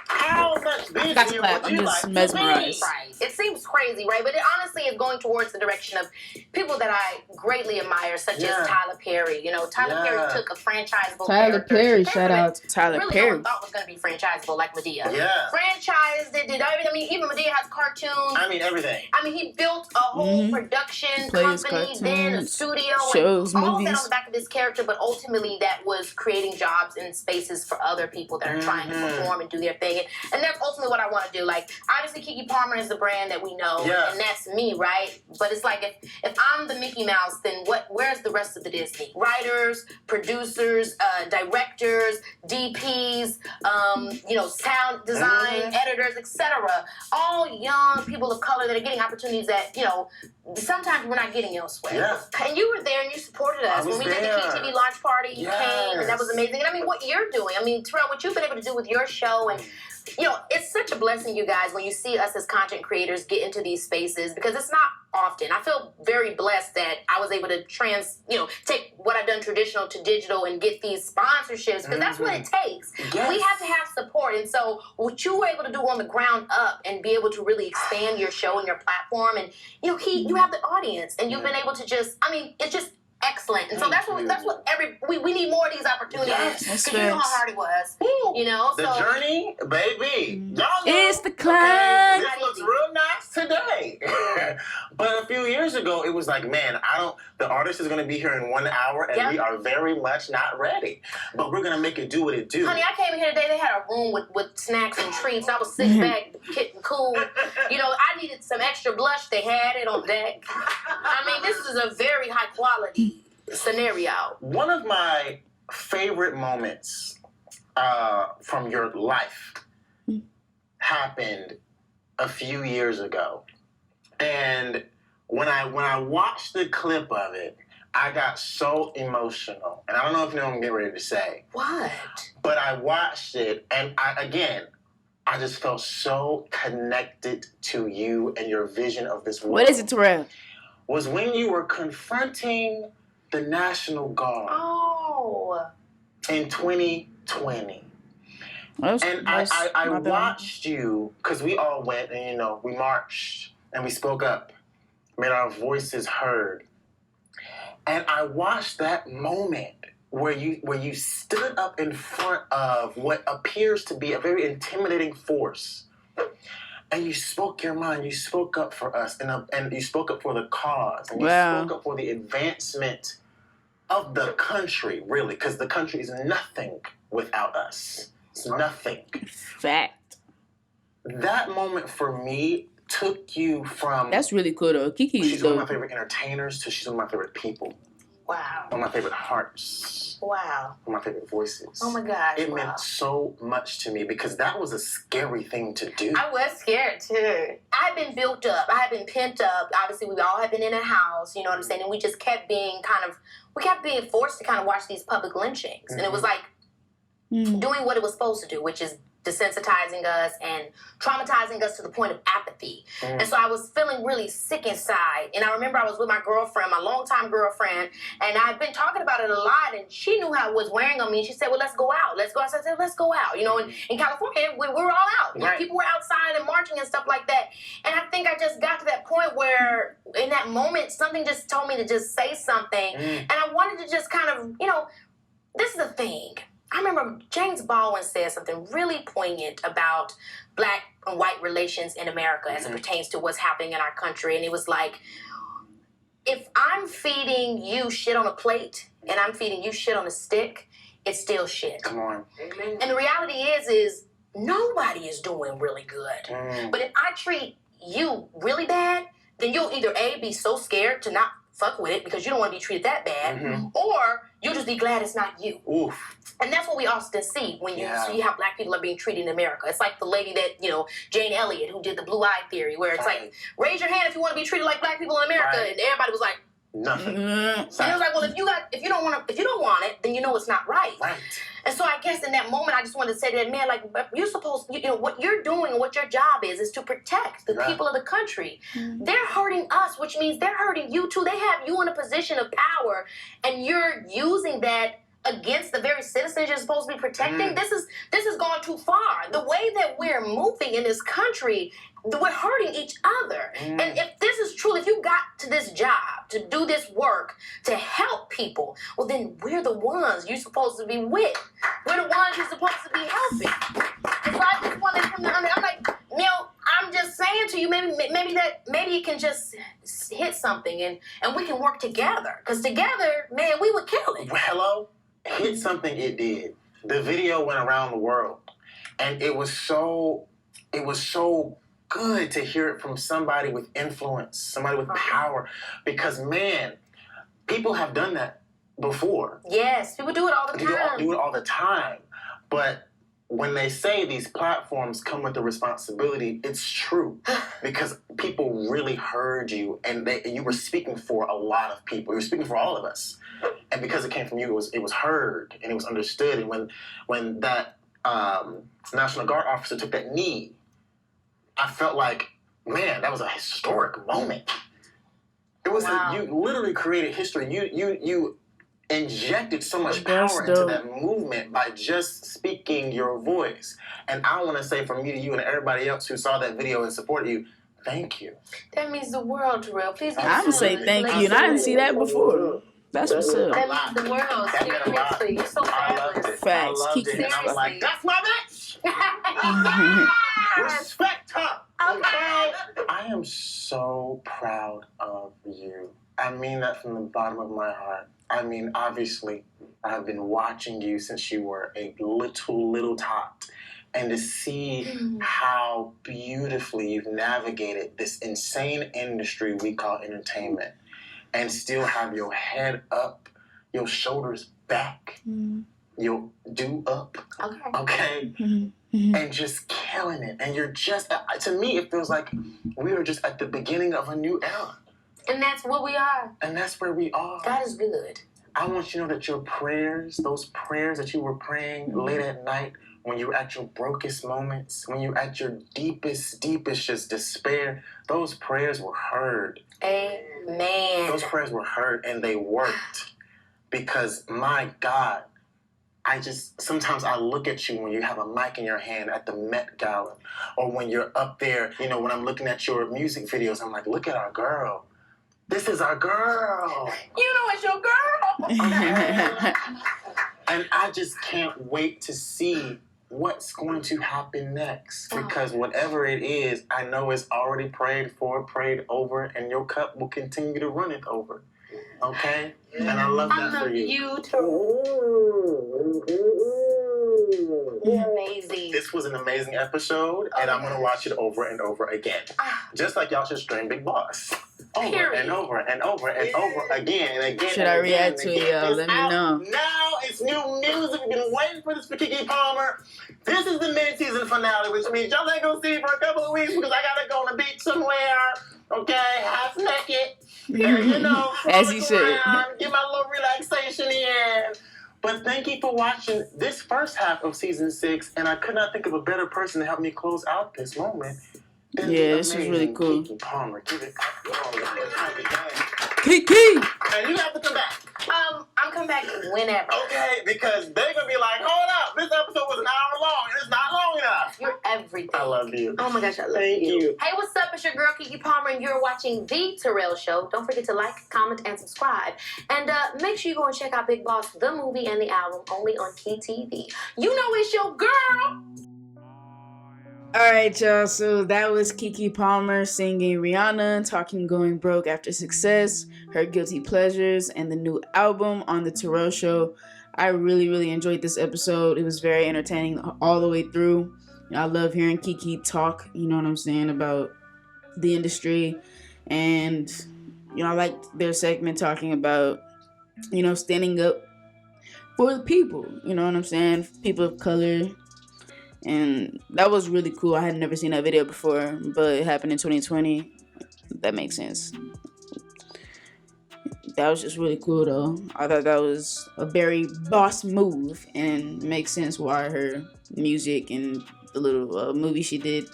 How much busier would you like to be? Mesmerized. Right. It seems crazy, right? But it honestly is going towards the direction of people that I greatly admire, such as Tyler Perry. You know, Tyler Perry took a franchisable Tyler character. Perry, shout out to Tyler really Perry. No one thought was going to be franchisable like Medea. Yeah. Franchised it, did everything. I mean, even Medea has cartoons. I mean, everything. I mean, he built a whole production company, then a studio, shows, and all movies. of that on the back of this character, but ultimately that was creating jobs and spaces for other people that are trying to perform and do their thing. And that's ultimately what I want to do. Like, obviously, Keke Palmer is the brand that we know, and that's me, right? But it's like, if I'm the Mickey Mouse, then where's the rest of the Disney? Writers, producers, directors, DPs, you know, sound design, editors, etc. All young people of color that are getting opportunities that, you know, sometimes we're not getting elsewhere. And you were there and you supported us. When we did the KTV launch party, you came, and that was amazing. And I mean, what you're doing, I mean, Terrell, what you've been able to do with your show, and you know, it's such a blessing, you guys, when you see us as content creators get into these spaces, because it's not often. I feel very blessed that I was able to take what I've done traditional to digital and get these sponsorships, because that's what it takes. We have to have support. And so what you were able to do on the ground up and be able to really expand your show and your platform, and you know, you have the audience, and you've been able to just, I mean, it's just excellent. And so that's what we need more of these opportunities, because you know how hard it was. You know, the journey, baby. Y'all know. It's the climb. This looks real nice today. But a few years ago, it was like, man, the artist is going to be here in 1 hour, and we are very much not ready. But we're going to make it do what it do. Honey, I came in here today, they had a room with snacks and treats. I was sitting back, getting cool. You know, I needed some extra blush. They had it on deck. I mean, this is a very high quality scenario. One of my favorite moments from your life happened a few years ago. And when I watched the clip of it, I got so emotional. And I don't know if you know what I'm getting ready to say. What? But I watched it, and I just felt so connected to you and your vision of this world. What is it, Terrell? Was when you were confronting the National Guard in 2020. I watched you, because we all went and, you know, we marched and we spoke up, made our voices heard. And I watched that moment where you stood up in front of what appears to be a very intimidating force. And you spoke your mind. You spoke up for us, and you spoke up for the cause, and you spoke up for the advancement of the country, really, because the country is nothing without us. It's nothing. Fact. That moment for me took you from... That's really cool, though. Keke She's is one of dope. my favorite entertainers to she's one of my favorite people. Wow. One of my favorite hearts. Wow. One of my favorite voices. Oh my gosh. It meant so much to me because that was a scary thing to do. I was scared too. I had been built up. I had been pent up. Obviously, we all had been in a house, you know what I'm saying? And we just kept being forced to kind of watch these public lynchings. And it was like doing what it was supposed to do, which is desensitizing us and traumatizing us to the point of apathy. And so I was feeling really sick inside. And I remember I was with my girlfriend, my longtime girlfriend, and I'd been talking about it a lot, and she knew how it was wearing on me. She said, well, let's go out. Let's go outside. I said, let's go out. You know, in California, we were all out. You know, people were outside and marching and stuff like that. And I think I just got to that point where in that moment, something just told me to just say something. And I wanted to just kind of, you know, this is the thing. I remember James Baldwin said something really poignant about black and white relations in America as it pertains to what's happening in our country. And it was like, if I'm feeding you shit on a plate and I'm feeding you shit on a stick, it's still shit. Come on. And the reality is nobody is doing really good. But if I treat you really bad, then you'll either A, be so scared to not fuck with it because you don't want to be treated that bad, or you'll just be glad it's not you. Oof. And that's what we often see when you see how black people are being treated in America. It's like the lady that, you know, Jane Elliott, who did the blue eye theory, where it's like, raise your hand if you want to be treated like black people in America. And everybody was like, nothing. And it was like, well, if you don't want it, then you know it's not right. And so I guess in that moment, I just wanted to say to that man, like, you're supposed, you know, what you're doing and what your job is to protect the people of the country. They're hurting us, which means they're hurting you too. They have you in a position of power, and you're using that against the very citizens you're supposed to be protecting. This has gone too far. The way that we're moving in this country, we're hurting each other. And if this is true, if you got to this job to do this work to help people, well, then we're the ones you're supposed to be with. We're the ones you're supposed to be helping. And so I just wanted him to understand. I'm like, you know, I'm just saying to you, maybe it can just hit something and we can work together. Because together, man, we would kill it. Hello? Hit something, it did. The video went around the world. And it was so good to hear it from somebody with influence, somebody with power. Because, man, people have done that before. Yes, people do it all the time. Do it all the time. But when they say these platforms come with the responsibility, it's true. Because people really heard you, and you were speaking for a lot of people. You were speaking for all of us. And because it came from you, it was heard, and it was understood. And when that National Guard officer took that knee, I felt like, man, that was a historic moment. It was you literally created history. You injected so much power into that movement by just speaking your voice. And I want to say from me to you and everybody else who saw that video and supported you, thank you. That means the world, Terrell. Please. I'm gonna say thank you, and I didn't see that before. That's what's up. That means the world. Seriously, you're so fabulous. Facts. I loved it. And I was like, that's my bitch. Respect her. Okay. I am so proud of you. I mean that from the bottom of my heart. I mean, obviously, I've been watching you since you were a little tot. And to see how beautifully you've navigated this insane industry we call entertainment and still have your head up, your shoulders back, your do up, okay? And just killing it. And you're just, to me, it feels like we are just at the beginning of a new era. And that's what we are. And that's where we are. God is good. I want you to know that your prayers, those prayers that you were praying late at night, when you were at your brokest moments, when you were at your deepest just despair, those prayers were heard. Amen. Those prayers were heard, and they worked. Because, my God, sometimes I look at you when you have a mic in your hand at the Met Gala, or when you're up there, you know, when I'm looking at your music videos, I'm like, look at our girl. This is our girl. You know it's your girl. And I just can't wait to see what's going to happen next. Because whatever it is, I know it's already prayed for, prayed over, and your cup will continue to run it over. Okay? And I love that for you. I love you too. You're amazing. This was an amazing episode, and I'm gonna watch it over and over again. Just like y'all should stream Big Boss. Over and over and over and over again and again. Should I react to it, y'all? Let me know. Now it's new news. We've been waiting for this for Keke Palmer. This is the mid-season finale, which means y'all ain't gonna see me for a couple of weeks because I gotta go on a beach somewhere. Okay, half naked. You know, as you should. Get my little relaxation in. But thank you for watching this first half of season 6, and I could not think of a better person to help me close out this moment. Yeah, this is really cool. Keke Palmer, give it. Keke! And you have to come back. I'm coming back whenever. Okay, because they're gonna be like, hold up, this episode was an hour long, and it's not long enough. You're everything. I love you. Oh my gosh, I love Thank you. Hey, what's up? It's your girl Keke Palmer, and you're watching The Terrell Show. Don't forget to like, comment, and subscribe. And make sure you go and check out Big Boss, the movie and the album, only on Key TV. You know it's your girl. Alright, y'all, so that was Keke Palmer singing Rihanna, talking going broke after success, her guilty pleasures, and the new album on The Terrell Show. I really enjoyed this episode. It was very entertaining all the way through. I love hearing Keke talk, you know what I'm saying, about the industry. And, you know, I liked their segment talking about, you know, standing up for the people, you know what I'm saying, people of color. And that was really cool. I had never seen that video before, but it happened in 2020. That makes sense. That was just really cool, though. I thought that was a very boss move, and makes sense why her music and the little movie she did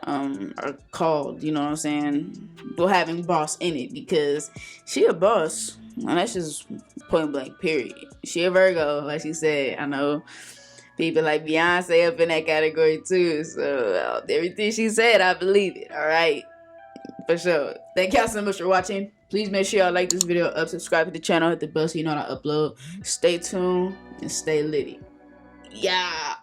are called, you know what I'm saying, well, having boss in it, because she a boss, and that's just point blank, period. She a Virgo, like she said. I know people like Beyonce up in that category too, so everything she said, I believe it. All right, for sure. Thank y'all so much for watching. Please make sure y'all like this video up, subscribe to the channel, hit the bell so you know when I upload. Stay tuned and stay litty. Yeah.